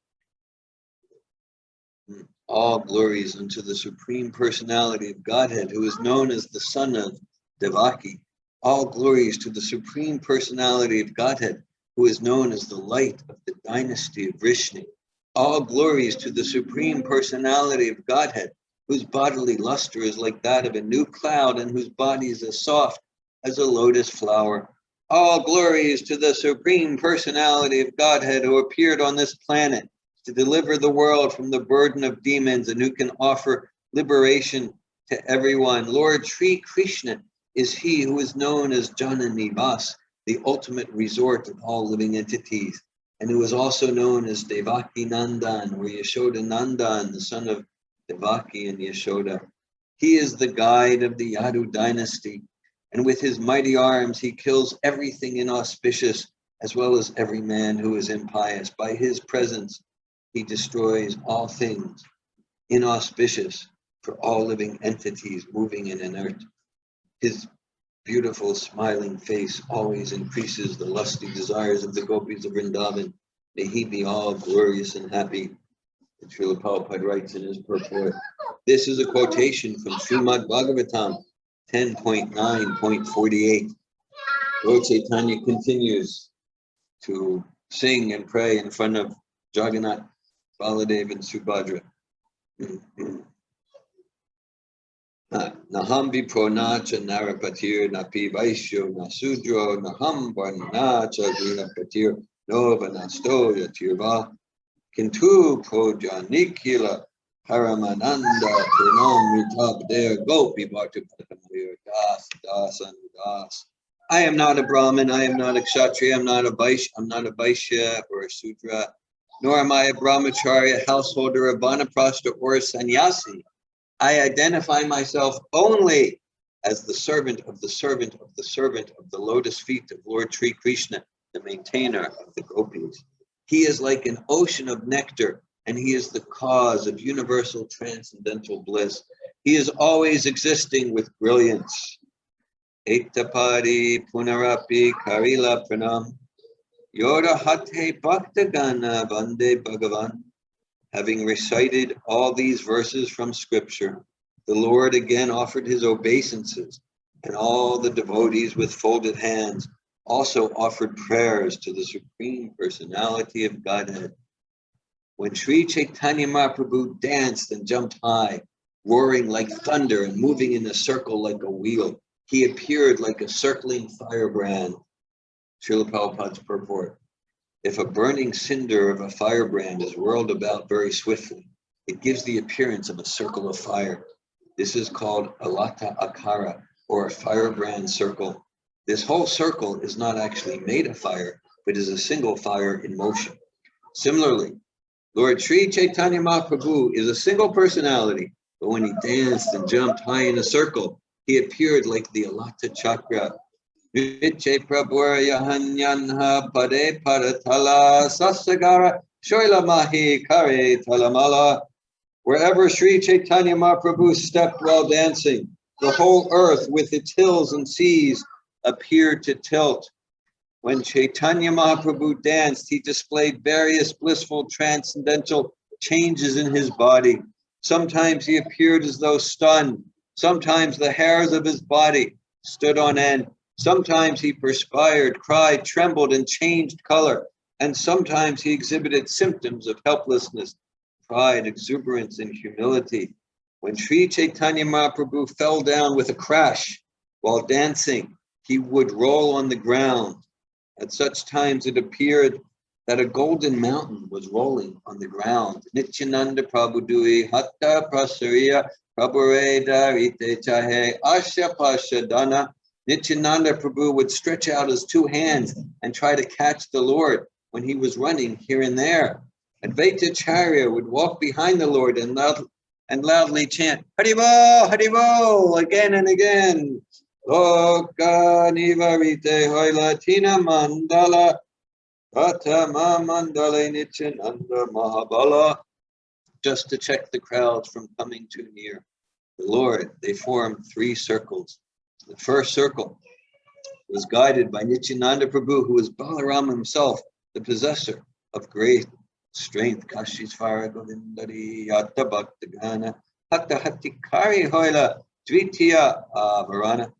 S1: All glories unto the Supreme Personality of Godhead, who is known as the son of Devaki. All glories to the Supreme Personality of Godhead, who is known as the light of the dynasty of Vrishni. All glories to the Supreme Personality of Godhead, whose bodily luster is like that of a new cloud and whose body is as soft as a lotus flower. All glories to the Supreme Personality of Godhead, who appeared on this planet to deliver the world from the burden of demons and who can offer liberation to everyone. Lord Sri Krishna is he who is known as Jana Nivas, the ultimate resort of all living entities, and who is also known as Devaki Nandan or Yashoda Nandan, the son of Devaki and Yashoda. He is the guide of the Yadu dynasty, and with his mighty arms he kills everything inauspicious as well as every man who is impious. By his presence he destroys all things inauspicious for all living entities moving and inert. His beautiful smiling face always increases the lusty desires of the gopis of Vrindavan. May he be all glorious and happy. And Srila Prabhupada writes in his purport. This is a quotation from Srimad Bhagavatam 10.9.48. Lord Chaitanya continues to sing and pray in front of Jagannath, Baladev, and Subhadra. Naham vipro nacha narapatir napi vaishyo nasudro naham varnacha grinapatir novanasto yatirva kintu projanikila paramananda purnam mitabder gopi bhaktipatamir das. I am not a Brahmin, I am not a Kshatriya, I'm not a Vaishya or a Sudra, nor am I a Brahmachari, a householder, a Vanaprastha, or a sannyasi. I identify myself only as the servant of the servant of the servant of the lotus feet of Lord Sri Krishna, the maintainer of the gopis. He is like an ocean of nectar, and he is the cause of universal transcendental bliss. He is always existing with brilliance. Ektapadi punarapi karila pranam yoda hate bhaktagana vande bhagavan. Having recited all these verses from scripture, the Lord again offered his obeisances, and all the devotees with folded hands also offered prayers to the Supreme Personality of Godhead. When Sri Chaitanya Mahaprabhu danced and jumped high, roaring like thunder and moving in a circle like a wheel, he appeared like a circling firebrand. Srila Prabhupada's purport. If a burning cinder of a firebrand is whirled about very swiftly, it gives the appearance of a circle of fire. This is called alata akara, or a firebrand circle. This whole circle is not actually made of fire, but is a single fire in motion. Similarly, Lord Sri Chaitanya Mahaprabhu is a single personality, but when he danced and jumped high in a circle, he appeared like the alata chakra. Viche prabhura yahanyanha pade paratala sasagara shoila mahi kare talamala. Wherever Sri Chaitanya Mahaprabhu stepped while dancing, the whole earth with its hills and seas appeared to tilt. When Chaitanya Mahaprabhu danced, he displayed various blissful transcendental changes in his body. Sometimes he appeared as though stunned. Sometimes the hairs of his body stood on end. Sometimes he perspired, cried, trembled, and changed color. And sometimes he exhibited symptoms of helplessness, pride, exuberance, and humility. When Sri Chaitanya Mahaprabhu fell down with a crash while dancing, he would roll on the ground. At such times it appeared that a golden mountain was rolling on the ground. Nityananda Prabhudui Hatta Prasariya Prabhure Darite Chahe Asha Pashadana. Nityananda Prabhu would stretch out his two hands and try to catch the Lord when he was running here and there. Advaitacharya would walk behind the Lord and loudly chant, Haribol, Haribol, again and again. Loka nivarite hoilatina mandala, Pratama mandale Nityananda Mahabala, just to check the crowds from coming too near. The Lord, they formed three circles. The first circle was guided by Nityananda Prabhu, who was Balaram himself, the possessor of great strength. Kashishvara Govindari Yatta Bhaktagana Hatta Hatikari Hoila Dvitiya Varana.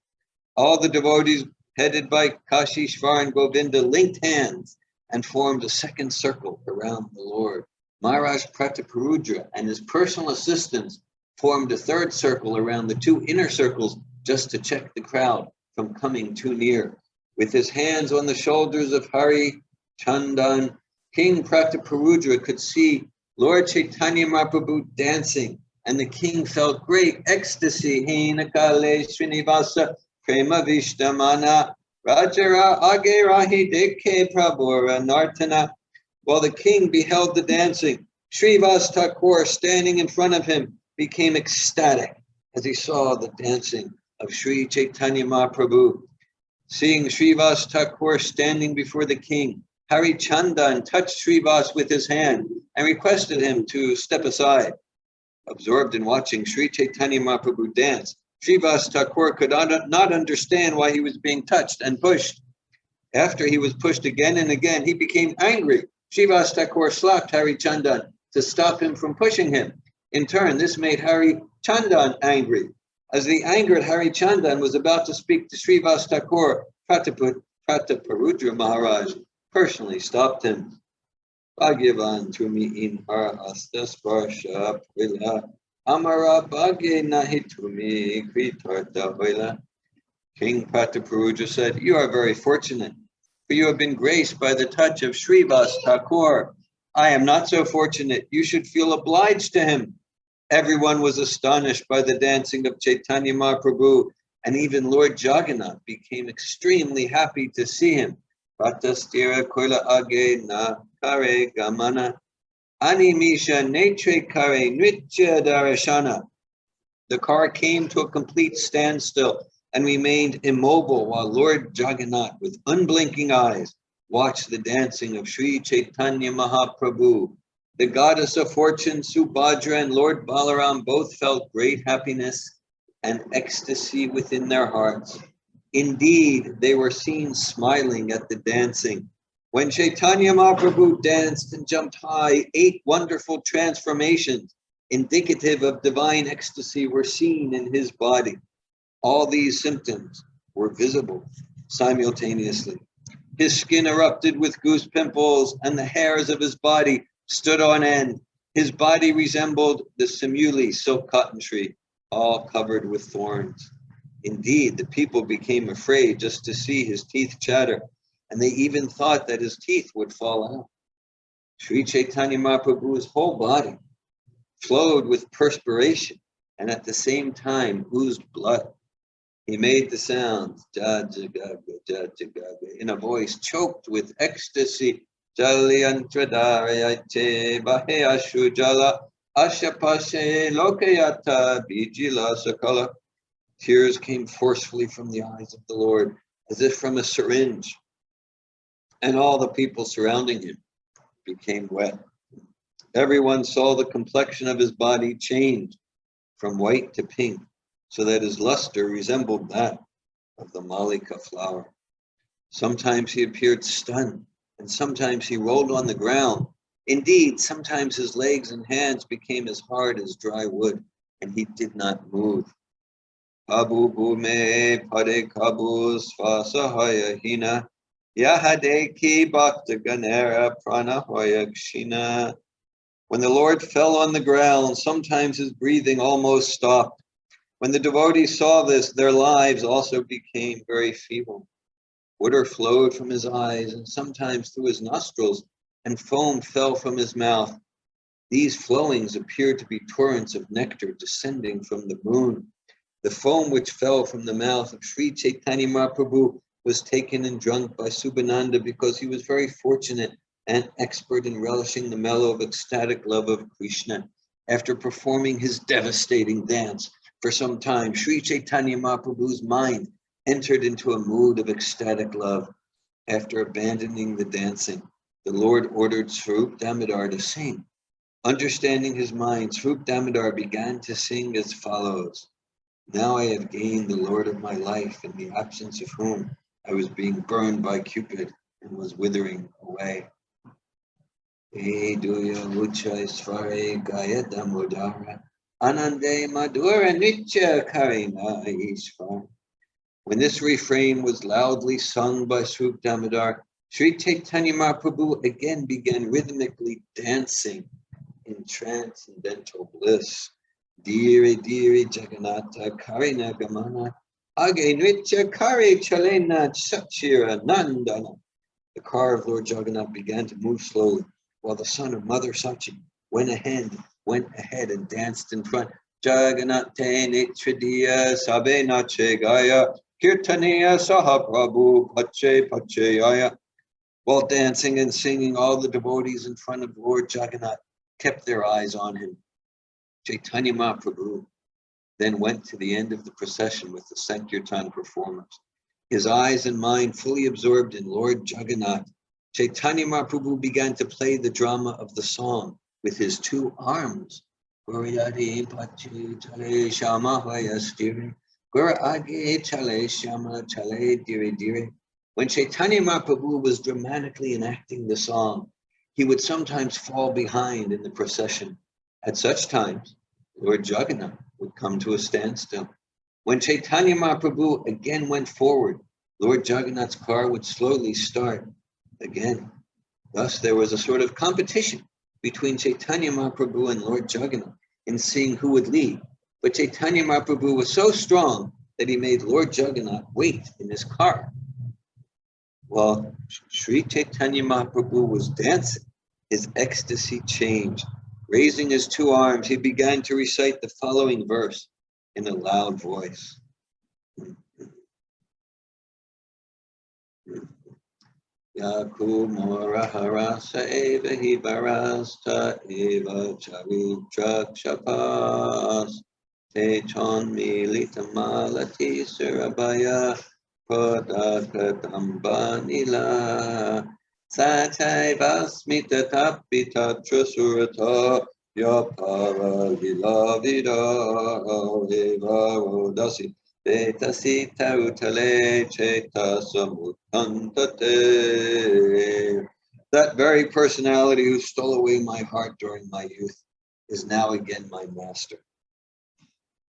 S1: All the devotees headed by Kashishvara and Govinda linked hands and formed a second circle around the Lord. Maharaj Prataparudra and his personal assistants formed a third circle around the two inner circles just to check the crowd from coming too near. With his hands on the shoulders of Hari Chandan, King Prataparudra could see Lord Chaitanya Mahaprabhu dancing, and the king felt great ecstasy. Hinakale Srinivasa Prema Vishtamana Rajara Age Rahi Deke Prabhura Nartana. While the king beheld the dancing, Srivas Thakur, standing in front of him, became ecstatic as he saw the dancing of Sri Chaitanya Mahaprabhu. Seeing Srivas Thakur standing before the king, Hari Chandan touched Srivas with his hand and requested him to step aside. Absorbed in watching Sri Chaitanya Mahaprabhu dance, Srivas Thakur could not understand why he was being touched and pushed. After he was pushed again and again, he became angry. Srivas Thakur slapped Hari Chandan to stop him from pushing him. In turn, this made Hari Chandan angry. As the angered Hari Chandan was about to speak to Srivas Thakur, Prataparudra Maharaj personally stopped him. Bhagavan tumi in har astasparsha prila amara bhagye nahi tumi kritarta hoila. King Prataparudra said, "You are very fortunate, for you have been graced by the touch of Srivas Thakur. I am not so fortunate. You should feel obliged to him." Everyone was astonished by the dancing of Chaitanya Mahaprabhu, and even Lord Jagannath became extremely happy to see him. Pratastira koila age na kare gamana animisha netre kare nritya darashana. The car came to a complete standstill and remained immobile while Lord Jagannath, with unblinking eyes, watched the dancing of Sri Chaitanya Mahaprabhu. The goddess of fortune, Subhadra, and Lord Balaram both felt great happiness and ecstasy within their hearts. Indeed, they were seen smiling at the dancing. When Chaitanya Mahaprabhu danced and jumped high, 8 wonderful transformations, indicative of divine ecstasy, were seen in his body. All these symptoms were visible simultaneously. His skin erupted with goose pimples, and the hairs of his body stood on end. His body resembled the simuli silk cotton tree, all covered with thorns. Indeed, the people became afraid just to see his teeth chatter, and they even thought that his teeth would fall out. Sri Chaitanya Mahaprabhu's whole body flowed with perspiration and at the same time oozed blood. He made the sounds, ja jagaga, ja jagaga, in a voice choked with ecstasy. Jalyantradarayate bahayashu jala ashapashe lokayata bijila sakala. Tears came forcefully from the eyes of the Lord, as if from a syringe, and all the people surrounding him became wet. Everyone saw the complexion of his body change from white to pink, so that his luster resembled that of the malika flower. Sometimes he appeared stunned, and sometimes he rolled on the ground. Indeed, sometimes his legs and hands became as hard as dry wood, and he did not move. Kabu bume pade kabu svasahaya hina yahade ki bhakta ganera pranahoya kshina. When the Lord fell on the ground, sometimes his breathing almost stopped. When the devotees saw this, their lives also became very feeble. Water flowed from his eyes and sometimes through his nostrils, and foam fell from his mouth. These flowings appeared to be torrents of nectar descending from the moon. The foam which fell from the mouth of Sri Chaitanya Mahaprabhu was taken and drunk by Subhananda because he was very fortunate and expert in relishing the mellow of ecstatic love of Krishna. After performing his devastating dance for some time, Sri Chaitanya Mahaprabhu's mind entered into a mood of ecstatic love. After abandoning the dancing, the Lord ordered Swarup Damodar to sing. Understanding his mind, Swarup Damodar began to sing as follows. Now I have gained the Lord of my life, in the absence of whom I was being burned by Cupid and was withering away. Eduya Uchai Svare Gaya Damodara Anande Madhura Nitya Karina Ishvar. When this refrain was loudly sung by Swarup Damodar, Sri Chaitanya Mahaprabhu again began rhythmically dancing in transcendental bliss. Dire dire Jagannatha Karina Gamana Age Nritya Kare Chalena Sachira Nandana. The car of Lord Jagannath began to move slowly, while the son of Mother Sachi went ahead and danced in front. Jagannath Nitridiya Sabe Nache Gaya Kirtaniya Saha Prabhu Pache Pacheyaya. While dancing and singing, all the devotees in front of Lord Jagannath kept their eyes on him. Chaitanya Mahaprabhu then went to the end of the procession with the Sankirtan performers. His eyes and mind fully absorbed in Lord Jagannath, Chaitanya Mahaprabhu began to play the drama of the song with his 2 arms. Gaura age chale shama chale dire dire. When Chaitanya Mahaprabhu was dramatically enacting the song, he would sometimes fall behind in the procession. At such times, Lord Jagannath would come to a standstill. When Chaitanya Mahaprabhu again went forward, Lord Jagannath's car would slowly start again. Thus, there was a sort of competition between Chaitanya Mahaprabhu and Lord Jagannath in seeing who would lead. But Chaitanya Mahaprabhu was so strong that he made Lord Jagannath wait in his car. While Sri Chaitanya Mahaprabhu was dancing, his ecstasy changed. Raising his two arms, he began to recite the following verse in a loud voice. Yakumara harasa eva hibarasta eva charitrak shapas te chon militamalati surabaya pradakatambanila satai vasmita tapita trasurata yapara vilavida eva rodasi Betasita utale cheta samutantate. That very personality who stole away my heart during my youth is now again my master.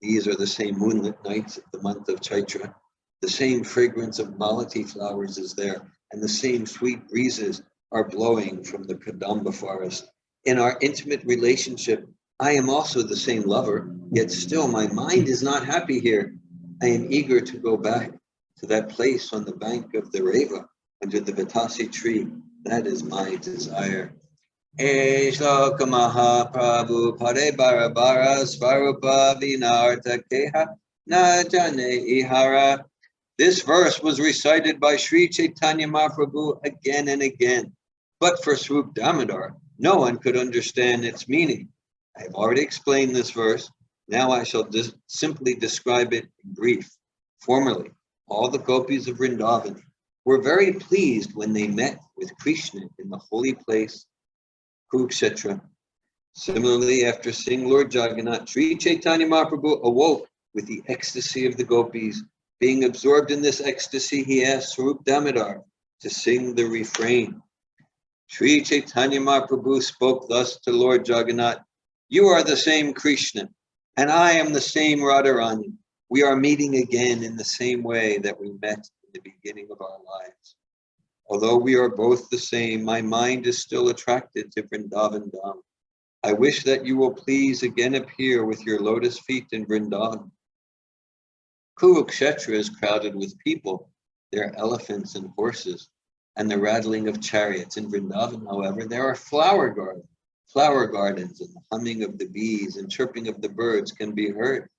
S1: These are the same moonlit nights of the month of Chaitra. The same fragrance of malati flowers is there, and the same sweet breezes are blowing from the Kadamba forest. In our intimate relationship, I am also the same lover, yet still my mind is not happy here. I am eager to go back to that place on the bank of the Reva, under the Vitasi tree. That is my desire. Shloka Mahaprabhu Pare Barabara Svarupa Vinarta Keha Najane Ihara. This verse was recited by Sri Chaitanya Mahaprabhu again and again. But for Swarup Damodar, no one could understand its meaning. I have already explained this verse. Now I shall simply describe it in brief. Formerly, all the gopis of Vrindavan were very pleased when they met with Krishna in the holy place, Kurukshetra. Similarly, after seeing Lord Jagannath, Sri Chaitanya Mahaprabhu awoke with the ecstasy of the gopis. Being absorbed in this ecstasy, he asked Swarup Damodar to sing the refrain. Sri Chaitanya Mahaprabhu spoke thus to Lord Jagannath, "You are the same Krishna, and I am the same Radharani. We are meeting again in the same way that we met in the beginning of our lives. Although we are both the same, my mind is still attracted to Vrindavan Dham. I wish that you will please again appear with your lotus feet in Vrindavan." Kurukshetra is crowded with people, their elephants and horses, and the rattling of chariots. In Vrindavan, however, there are flower gardens, and the humming of the bees and chirping of the birds can be heard.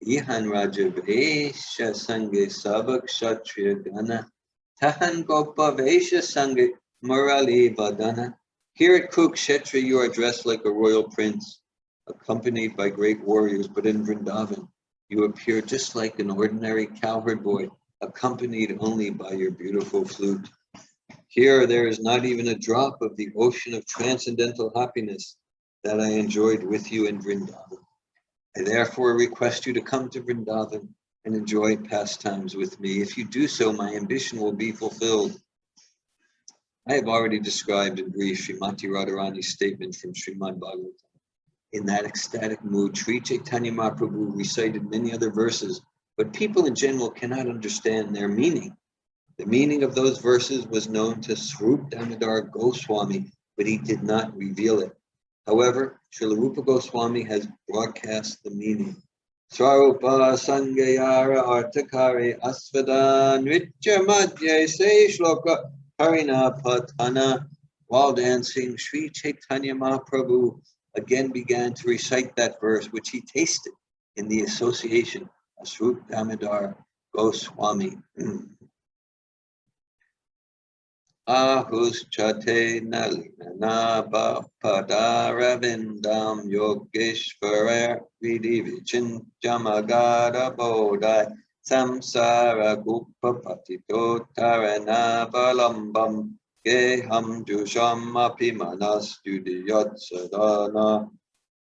S1: Ihan Rajavesha Sange Sabak Kshatriya Gana Tahan Gopa Vesha Sange Murali Vadana. Here at Kurukshetra you are dressed like a royal prince, accompanied by great warriors, but in Vrindavan you appear just like an ordinary cowherd boy, accompanied only by your beautiful flute. Here there is not even a drop of the ocean of transcendental happiness that I enjoyed with you in Vrindavan. I therefore request you to come to Vrindavan and enjoy pastimes with me. If you do so, my ambition will be fulfilled. I have already described in brief Srimati Radharani's statement from Srimad Bhagavatam. In that ecstatic mood, Sri Chaitanya Mahaprabhu recited many other verses, but people in general cannot understand their meaning. The meaning of those verses was known to Swarup Damodar Goswami, but he did not reveal it. However, Srila Rupa Goswami has broadcast the meaning. Swarupa Sangayara Artakare Asvada Nritya Madhya Se Shloka Harina Patana. While dancing, Sri Chaitanya Mahaprabhu again began to recite that verse, which he tasted in the association of Swarup Damodar Goswami. Ahus chate nalina padaravindam yogeshvara vidivichin jamagada bodai samsara gupapatito tarana valambam geham dusham apimanas judiyat sadana.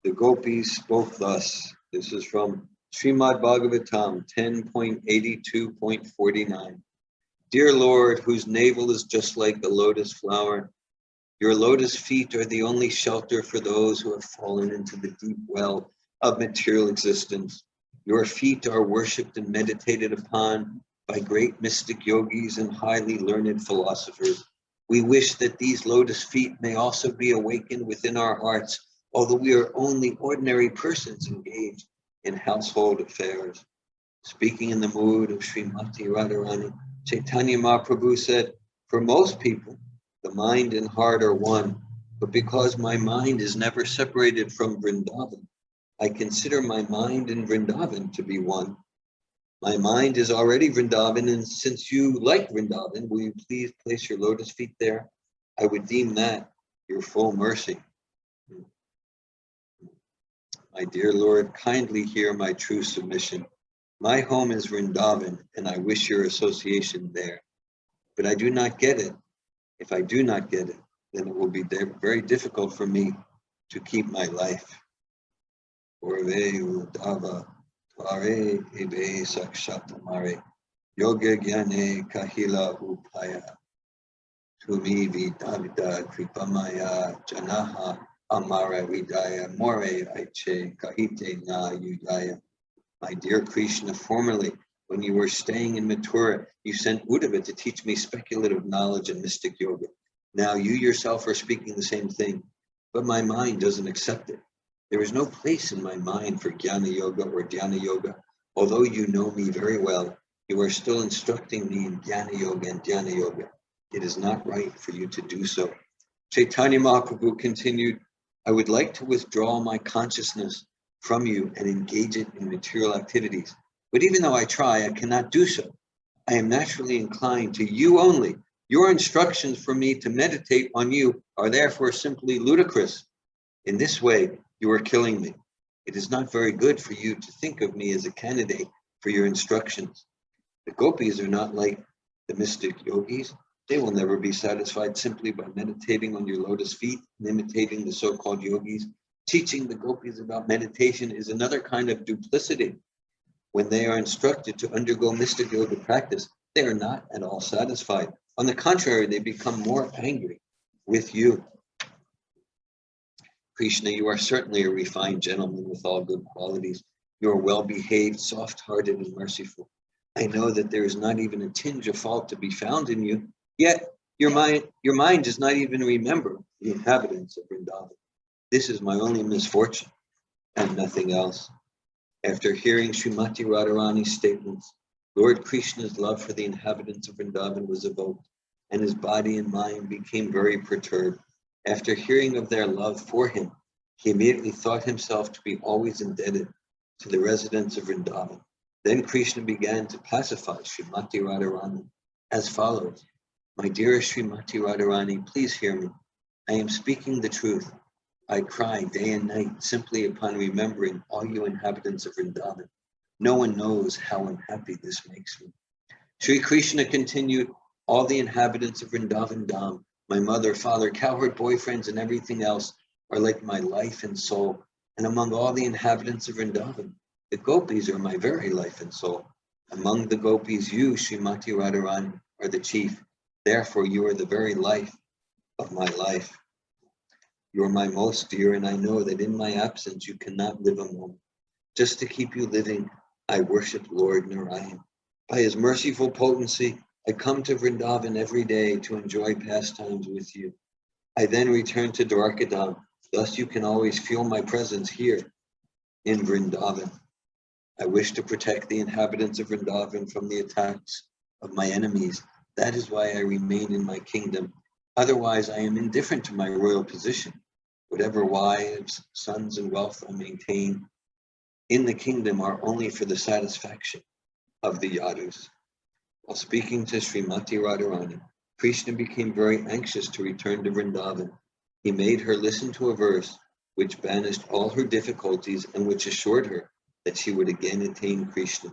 S1: The gopis spoke thus. This is from Srimad Bhagavatam 10.82.49. Dear Lord, whose navel is just like the lotus flower, your lotus feet are the only shelter for those who have fallen into the deep well of material existence. Your feet are worshipped and meditated upon by great mystic yogis and highly learned philosophers. We wish that these lotus feet may also be awakened within our hearts, although we are only ordinary persons engaged in household affairs. Speaking in the mood of Srimati Radharani, Chaitanya Mahaprabhu said, for most people, the mind and heart are one, but because my mind is never separated from Vrindavan, I consider my mind and Vrindavan to be one. My mind is already Vrindavan, and since you like Vrindavan, will you please place your lotus feet there? I would deem that your full mercy. My dear Lord, kindly hear my true submission. My home is Vrindavan, and I wish your association there. But I do not get it. If I do not get it, then it will be very difficult for me to keep my life. Yoga Gyane Kahila Upaya Tumi Vidavida Kripamaya Janaha Amara Vidaya More Aiche Kahite Na Yudaya. My dear Krishna, formerly, when you were staying in Mathura, you sent Uddhava to teach me speculative knowledge and mystic yoga. Now you yourself are speaking the same thing, but my mind doesn't accept it. There is no place in my mind for Jnana Yoga or Dhyana Yoga. Although you know me very well, you are still instructing me in Jnana Yoga and Dhyana Yoga. It is not right for you to do so. Chaitanya Mahaprabhu continued, I would like to withdraw my consciousness from you and engage it in material activities. But even though I try, I cannot do so. I am naturally inclined to you only. Your instructions for me to meditate on you are therefore simply ludicrous. In this way, you are killing me. It is not very good for you to think of me as a candidate for your instructions. The gopis are not like the mystic yogis. They will never be satisfied simply by meditating on your lotus feet and imitating the so-called yogis. Teaching the gopis about meditation is another kind of duplicity. When they are instructed to undergo mystic yoga practice, they are not at all satisfied. On the contrary, they become more angry with you. Krishna, you are certainly a refined gentleman with all good qualities. You are well-behaved, soft-hearted, and merciful. I know that there is not even a tinge of fault to be found in you, yet your mind does not even remember the inhabitants of Vrindavan. This is my only misfortune, and nothing else. After hearing Srimati Radharani's statements, Lord Krishna's love for the inhabitants of Vrindavan was evoked, and his body and mind became very perturbed. After hearing of their love for him, he immediately thought himself to be always indebted to the residents of Vrindavan. Then Krishna began to pacify Srimati Radharani as follows. My dearest Srimati Radharani, please hear me. I am speaking the truth. I cry day and night simply upon remembering all you inhabitants of Vrindavan. No one knows how unhappy this makes me. Sri Krishna continued, all the inhabitants of Vrindavan Dham, my mother, father, cowherd boyfriends, and everything else are like my life and soul. And among all the inhabitants of Vrindavan, the gopis are my very life and soul. Among the gopis, you, Srimati Radharani, are the chief. Therefore, you are the very life of my life. You are my most dear, and I know that in my absence you cannot live a moment. Just to keep you living, I worship Lord Narayan. By his merciful potency, I come to Vrindavan every day to enjoy pastimes with you. I then return to Dwarkadam. Thus you can always feel my presence here in Vrindavan. I wish to protect the inhabitants of Vrindavan from the attacks of my enemies. That is why I remain in my kingdom. Otherwise, I am indifferent to my royal position. Whatever wives, sons, and wealth I maintain in the kingdom are only for the satisfaction of the Yadus. While speaking to Srimati Radharani, Krishna became very anxious to return to Vrindavan. He made her listen to a verse which banished all her difficulties and which assured her that she would again attain Krishna.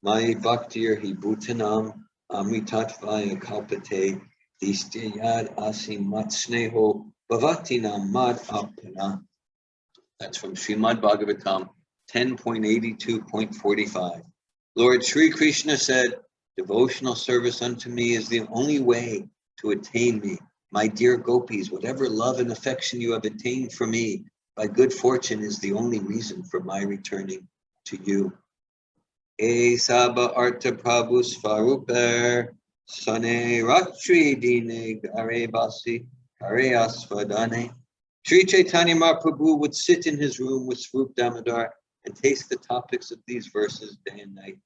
S1: Mai bhaktir hi bhutanam amritatvaya kalpate distyayad asim mat sneho bhavatinam mad apana. That's from Srimad Bhagavatam 10.82.45. Lord Sri Krishna said, devotional service unto me is the only way to attain me. My dear gopis, whatever love and affection you have attained for me, by good fortune is the only reason for my returning to you. E Saba Arta Prabhu Svaruper, Sane Ratri Dine Gare Basi, Gare Asvadane. Sri Chaitanya Mahaprabhu would sit in his room with Swarup Damodar and taste the topics of these verses day and night.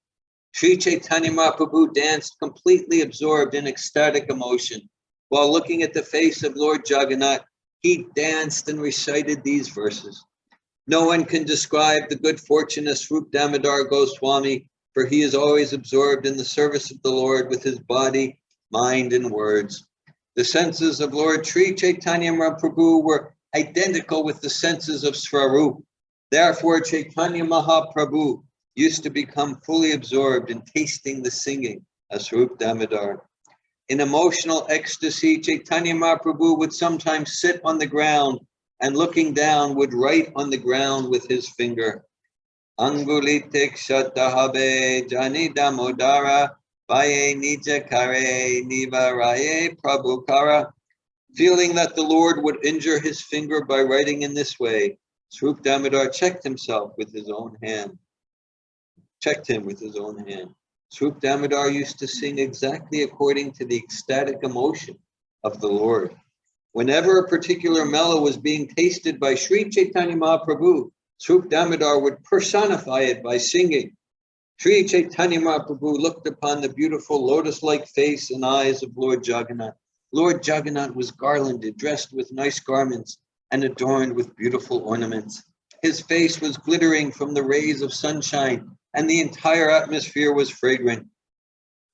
S1: Sri Chaitanya Mahaprabhu danced completely absorbed in ecstatic emotion. While looking at the face of Lord Jagannath, he danced and recited these verses. No one can describe the good fortune of Swarup Damodar Goswami, for he is always absorbed in the service of the Lord with his body, mind, and words. The senses of Lord Sri Chaitanya Mahaprabhu were identical with the senses of Swarup. Therefore, Chaitanya Mahaprabhu used to become fully absorbed in tasting the singing of Swarup Damodar. In emotional ecstasy, Chaitanya Mahaprabhu would sometimes sit on the ground and looking down would write on the ground with his finger. Angulitik Shatahabe Jani Damodara Vaye Nija Kare Nivaraye Prabhukara. Feeling that the Lord would injure his finger by writing in this way, Swarup Damodar checked him with his own hand. Swarup Damodar used to sing exactly according to the ecstatic emotion of the Lord. Whenever a particular mellow was being tasted by Sri Chaitanya Mahaprabhu, Swarup Damodar would personify it by singing. Sri Chaitanya Mahaprabhu looked upon the beautiful lotus-like face and eyes of Lord Jagannath. Lord Jagannath was garlanded, dressed with nice garments, and adorned with beautiful ornaments. His face was glittering from the rays of sunshine, and the entire atmosphere was fragrant.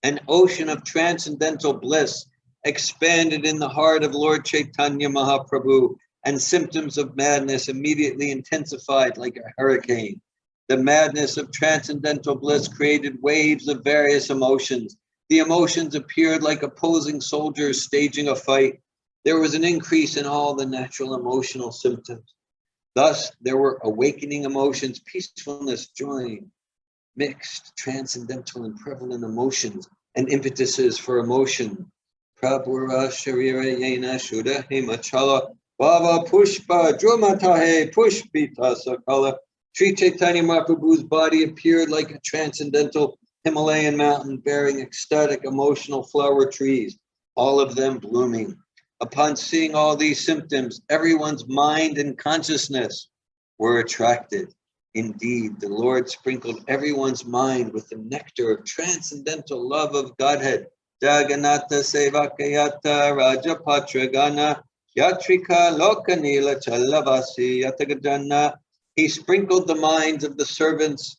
S1: An ocean of transcendental bliss expanded in the heart of Lord Chaitanya Mahaprabhu, and symptoms of madness immediately intensified like a hurricane. The madness of transcendental bliss created waves of various emotions. The emotions appeared like opposing soldiers staging a fight. There was an increase in all the natural emotional symptoms. Thus, there were awakening emotions, peacefulness, joy, mixed, transcendental, and prevalent emotions, and impetuses for emotion. Prabhura Sharira Yena Shuddha Himachala Bhava Pushpa Drumatahe Pushpita Sakala. Sri Chaitanya Mahaprabhu's body appeared like a transcendental Himalayan mountain bearing ecstatic emotional flower trees, all of them blooming. Upon seeing all these symptoms, everyone's mind and consciousness were attracted. Indeed, the Lord sprinkled everyone's mind with the nectar of transcendental love of Godhead. Jagannatha Sevakayata Rajapatra Gana Yatrika Lokanila Chalavasi Yatagadana. He sprinkled the minds of the servants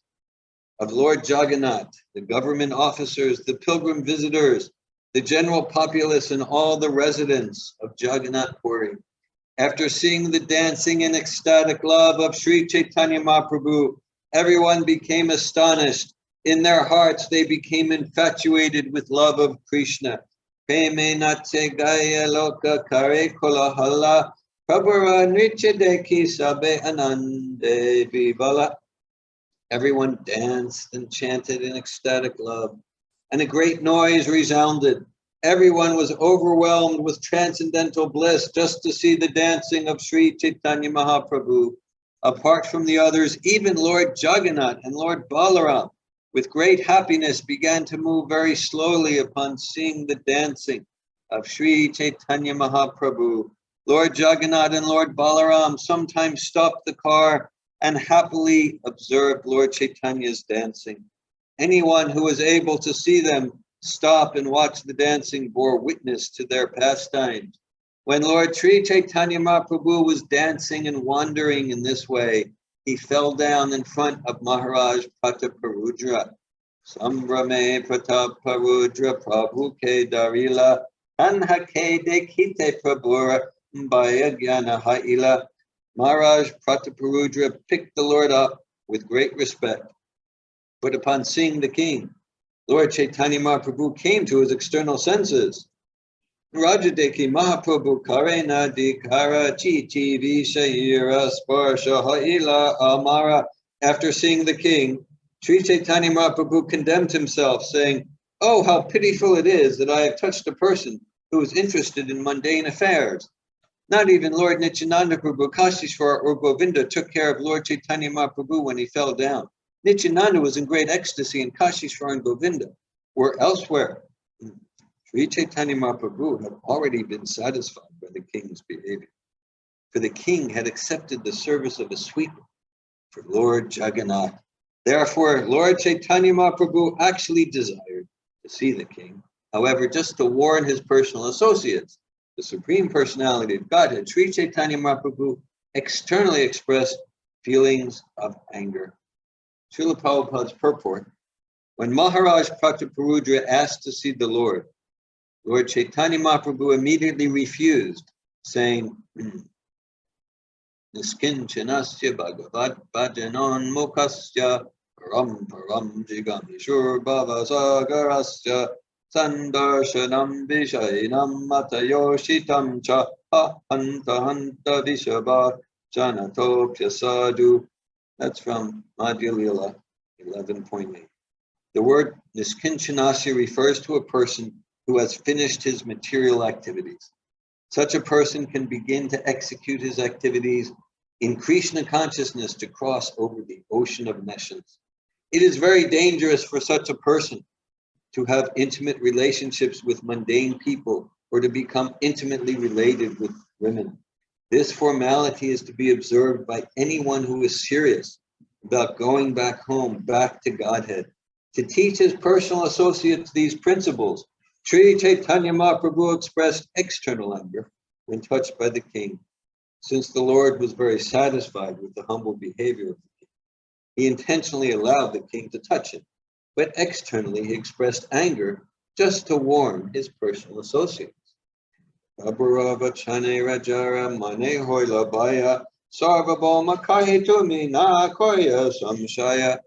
S1: of Lord Jagannath, the government officers, the pilgrim visitors, the general populace, and all the residents of Jagannath Puri. After seeing the dancing and ecstatic love of Sri Chaitanya Mahaprabhu, everyone became astonished. In their hearts, they became infatuated with love of Krishna. Preme Natse Gaya Loka Kare Kolahala Prabhara Nrityadeki Sabe Anande Vivala. Everyone danced and chanted in ecstatic love, and a great noise resounded. Everyone was overwhelmed with transcendental bliss just to see the dancing of Sri Chaitanya Mahaprabhu. Apart from the others, even Lord Jagannath and Lord Balaram, with great happiness, began to move very slowly upon seeing the dancing of Sri Chaitanya Mahaprabhu. Lord Jagannath and Lord Balaram sometimes stopped the car and happily observed Lord Chaitanya's dancing. Anyone who was able to see them stop and watch the dancing bore witness to their pastimes. When Lord Sri Chaitanya Mahaprabhu was dancing and wandering in this way, he fell down in front of Maharaj Prataparudra. Sambrame Prataparudra Prabhu ke Darila Tanha ke Dekhite Prabhura Mbaya Gyana Haila. Maharaj Prataparudra picked the Lord up with great respect. But upon seeing the king, Lord Chaitanya Mahaprabhu came to his external senses. Rajadeki Mahaprabhu Karena Dikara Chiti Vishaira Sparsha Haila Amara After seeing the king, Sri Chaitanya Mahaprabhu condemned himself, saying, "Oh, how pitiful it is that I have touched a person who is interested in mundane affairs. Not even Lord Nityananda Prabhu, Kashishwar, or Govinda took care of Lord Chaitanya Mahaprabhu when he fell down. Nityananda was in great ecstasy, and Kashishwar and Govinda were elsewhere." Sri Chaitanya Mahaprabhu had already been satisfied by the king's behavior, for the king had accepted the service of a sweeper for Lord Jagannath. Therefore, Lord Chaitanya Mahaprabhu actually desired to see the king. However, just to warn his personal associates, the Supreme Personality of Godhead, Sri Chaitanya Mahaprabhu externally expressed feelings of anger. Srila Prabhupada's purport: when Maharaj Prataparudra asked to see the Lord Chaitanya Mahaprabhu immediately refused, saying, "Niskinchanasya bhagavat bhajanon mukasya param param jigamishur bhavasagarasya sandarshanam vishainam matayoshitam cha hanta hanta vishabha janatopya sadhu." That's from Madhya-lila 11.8. The word Niskinchanasya refers to a person who has finished his material activities. Such a person can begin to execute his activities in Krishna consciousness to cross over the ocean of nescience. It is very dangerous for such a person to have intimate relationships with mundane people or to become intimately related with women. This formality is to be observed by anyone who is serious about going back home, back to Godhead. To teach his personal associates these principles, Sri Chaitanya Mahaprabhu expressed external anger when touched by the king. Since the Lord was very satisfied with the humble behavior of the king, he intentionally allowed the king to touch him, but externally he expressed anger just to warn his personal associates. Abhurava chane rajara mane hoila baya sarvabhoma kahitumi na koya samshaya.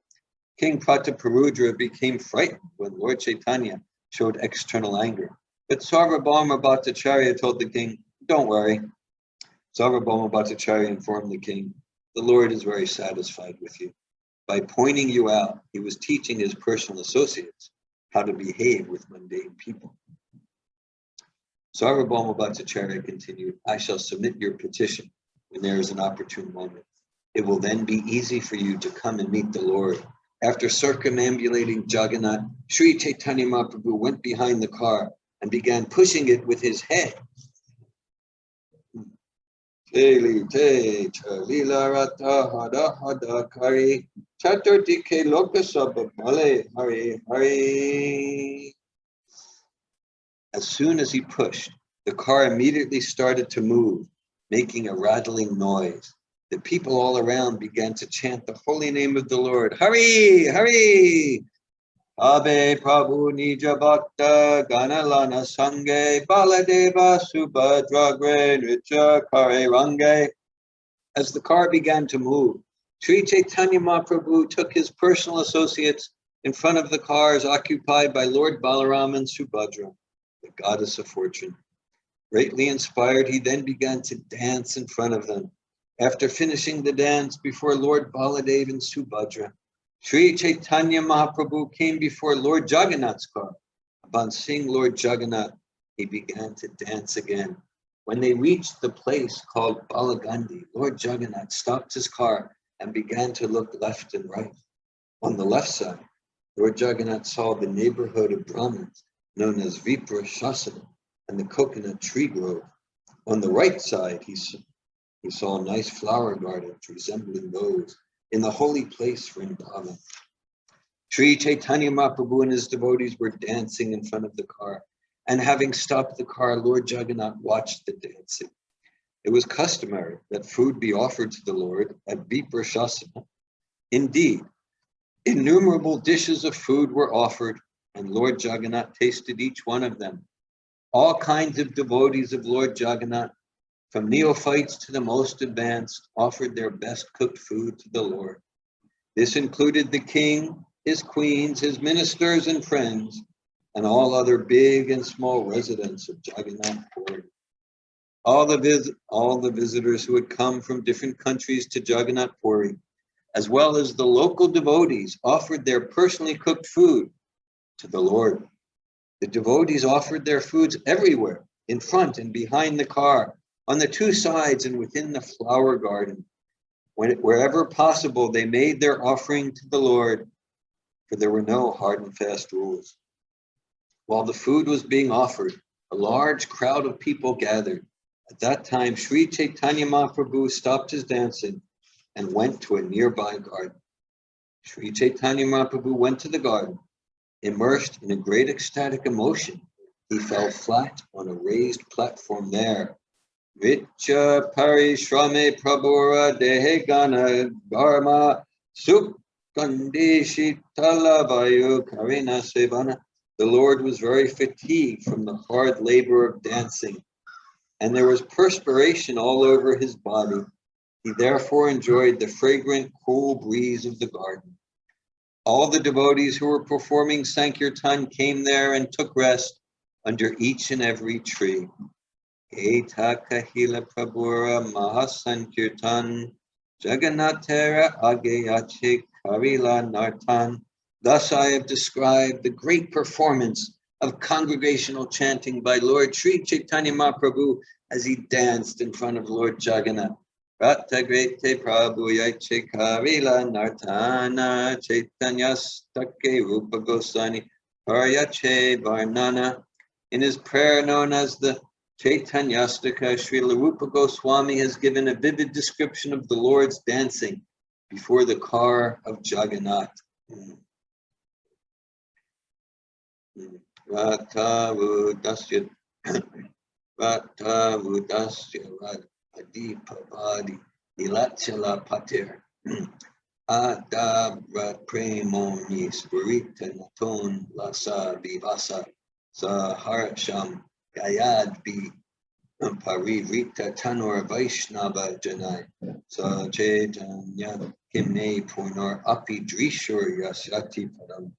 S1: King Prataparudra became frightened when Lord Chaitanya showed external anger. But Sarvabhauma Bhattacharya told the king, "Don't worry." Sarvabhauma Bhattacharya informed the king, "The Lord is very satisfied with you." By pointing you out, he was teaching his personal associates how to behave with mundane people. Sarvabhauma Bhattacharya continued, "I shall submit your petition when there is an opportune moment. It will then be easy for you to come and meet the Lord." After circumambulating Jagannath, Sri Chaitanya Mahaprabhu went behind the car and began pushing it with his head. Hari Hari. As soon as he pushed, the car immediately started to move, making a rattling noise. The people all around began to chant the holy name of the Lord. Hari, Hari! Abe Prabhu Nija Bhakta Ganalana Sange Baladeva Subhadragre Nritya Kare Range. As the car began to move, Sri Chaitanya Mahaprabhu took his personal associates in front of the cars occupied by Lord Balaram and Subhadra, the goddess of fortune. Greatly inspired, he then began to dance in front of them. After finishing the dance before Lord Baladev and Subhadra, Sri Chaitanya Mahaprabhu came before Lord Jagannath's car. Upon seeing Lord Jagannath, he began to dance again. When they reached the place called Balagandi, Lord Jagannath stopped his car and began to look left and right. On the left side, Lord Jagannath saw the neighborhood of Brahmins known as Vipra Shasana and the coconut tree grove. On the right side, he saw nice flower gardens resembling those in the holy place for Vrindavan. Sri Chaitanya Mahaprabhu and his devotees were dancing in front of the car, and having stopped the car, Lord Jagannath watched the dancing. It was customary that food be offered to the Lord at Viprashasana. Indeed, innumerable dishes of food were offered, and Lord Jagannath tasted each one of them. All kinds of devotees of Lord Jagannath, from neophytes to the most advanced, offered their best cooked food to the Lord. This included the king, his queens, his ministers and friends, and all other big and small residents of Jagannath Puri. All the visitors who had come from different countries to Jagannath Puri as well as the local devotees, offered their personally cooked food to the Lord. The devotees offered their foods everywhere, in front and behind the car, on the two sides and within the flower garden. Wherever possible, they made their offering to the Lord, for there were no hard and fast rules. While the food was being offered, a large crowd of people gathered. At that time, Sri Chaitanya Mahaprabhu stopped his dancing and went to a nearby garden. Sri Chaitanya Mahaprabhu went to the garden. Immersed in a great ecstatic emotion, he fell flat on a raised platform there. Vicha parishrame prabhura dehe gana dharma sukkandi shitala vayu karina sevana. The Lord was very fatigued from the hard labor of dancing, and there was perspiration all over his body. He therefore enjoyed the fragrant, cool breeze of the garden. All the devotees who were performing Sankirtan came there and took rest under each and every tree. Eta kahila prabhura mahasankirtan jagannatera ageyache karila nartan. Thus I have described the great performance of congregational chanting by Lord Sri Chaitanya Mahaprabhu as he danced in front of Lord Jagannath. Rata Grete Prabhu Yache Karila Nartana Chaitanyastake Rupa Goswami Paryache Varnana. In his prayer known as the Chaitanyastaka, Srila Rupa Goswami has given a vivid description of the Lord's dancing before the car of Jagannath. Rata Vudasya Rata Vudasya Adipavadi Ilachala Pater Adabra Premoni Spirita Naton Lasa Vivasa Saharsham Gayadbi Paririta Tanor Vaishnava Janai Sa Chaitanya Kimne Punor Api Drishur Yasyati Padam.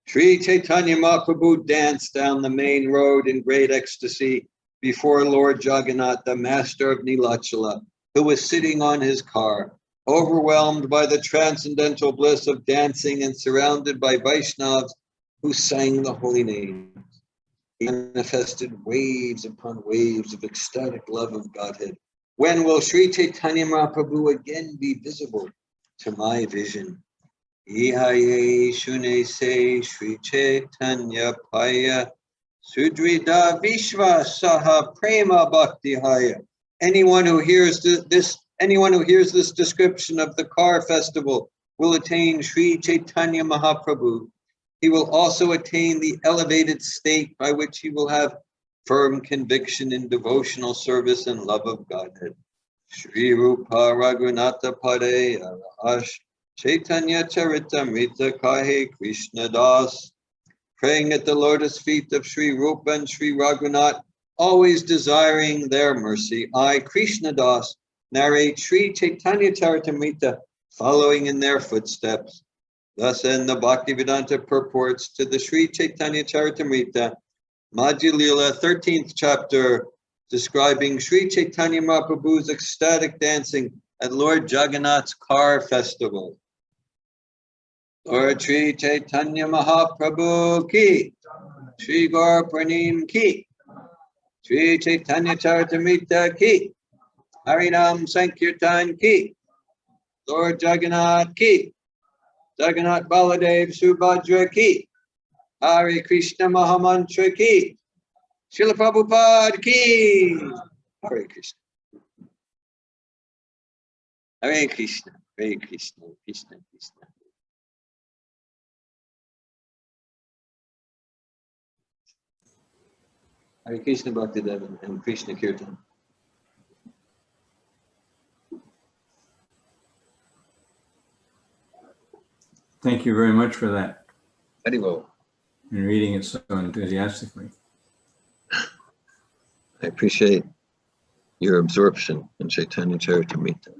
S1: Sri Chaitanya Mahaprabhu danced down the main road in great ecstasy before Lord Jagannath, the master of Nilachala, who was sitting on his car, overwhelmed by the transcendental bliss of dancing and surrounded by Vaishnavas who sang the holy name. He manifested waves upon waves of ecstatic love of Godhead. When will Sri Chaitanya Mahaprabhu again be visible to my vision? Ihaye shune se Sri Chaitanya Paya Sudrida Vishva Saha Prema Bhakti Haya. Anyone who hears this description of the car festival will attain Sri Chaitanya Mahaprabhu. He will also attain the elevated state by which he will have firm conviction in devotional service and love of Godhead. Sri Rupa Raghunatha Pade Arahash Caitanya-caritamrta Kahe Krishna Das. Praying at the lotus feet of Sri Rupa and Sri Raghunath, always desiring their mercy, I, Krishna Das, narrate Sri Caitanya-caritamrta, following in their footsteps. Thus end the Bhaktivedanta purports to the Sri Caitanya-caritamrta, Madhya-lila, 13th chapter, describing Sri Chaitanya Mahaprabhu's ecstatic dancing at Lord Jagannath's car festival. Lord Sri Chaitanya Mahaprabhu ki, Sri Gaura Purnima ki, Sri Caitanya-caritamrta ki, Harinam Sankirtan ki, Lord Jagannath ki, Jagannath Baladev Subhadra ki, Hare Krishna Mahamantra ki, Srila Prabhupada ki, Hare Krishna. Hare Krishna, Hare Krishna, Krishna Krishna. Hare Krishna Bhaktivedanta and Krishna Kirtan.
S2: Thank you very much for that.
S1: Haribo.
S2: And reading it so enthusiastically.
S1: I appreciate your absorption in Caitanya-caritamrta.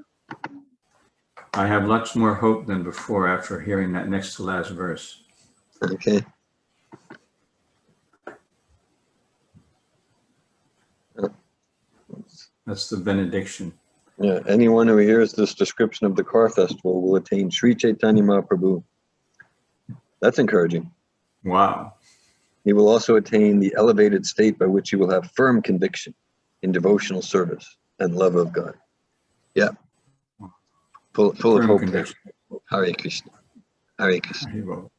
S2: I have lots more hope than before after hearing that next to last verse.
S1: Okay.
S2: That's the benediction.
S3: Yeah, anyone who hears this description of the car festival will attain Sri Chaitanya Mahaprabhu. That's encouraging.
S2: Wow.
S3: He will also attain the elevated state by which he will have firm conviction in devotional service and love of God. Yeah. Full of
S2: Firm
S3: hope.
S2: conviction.
S3: Hare Krishna. Hare Krishna.
S2: He will.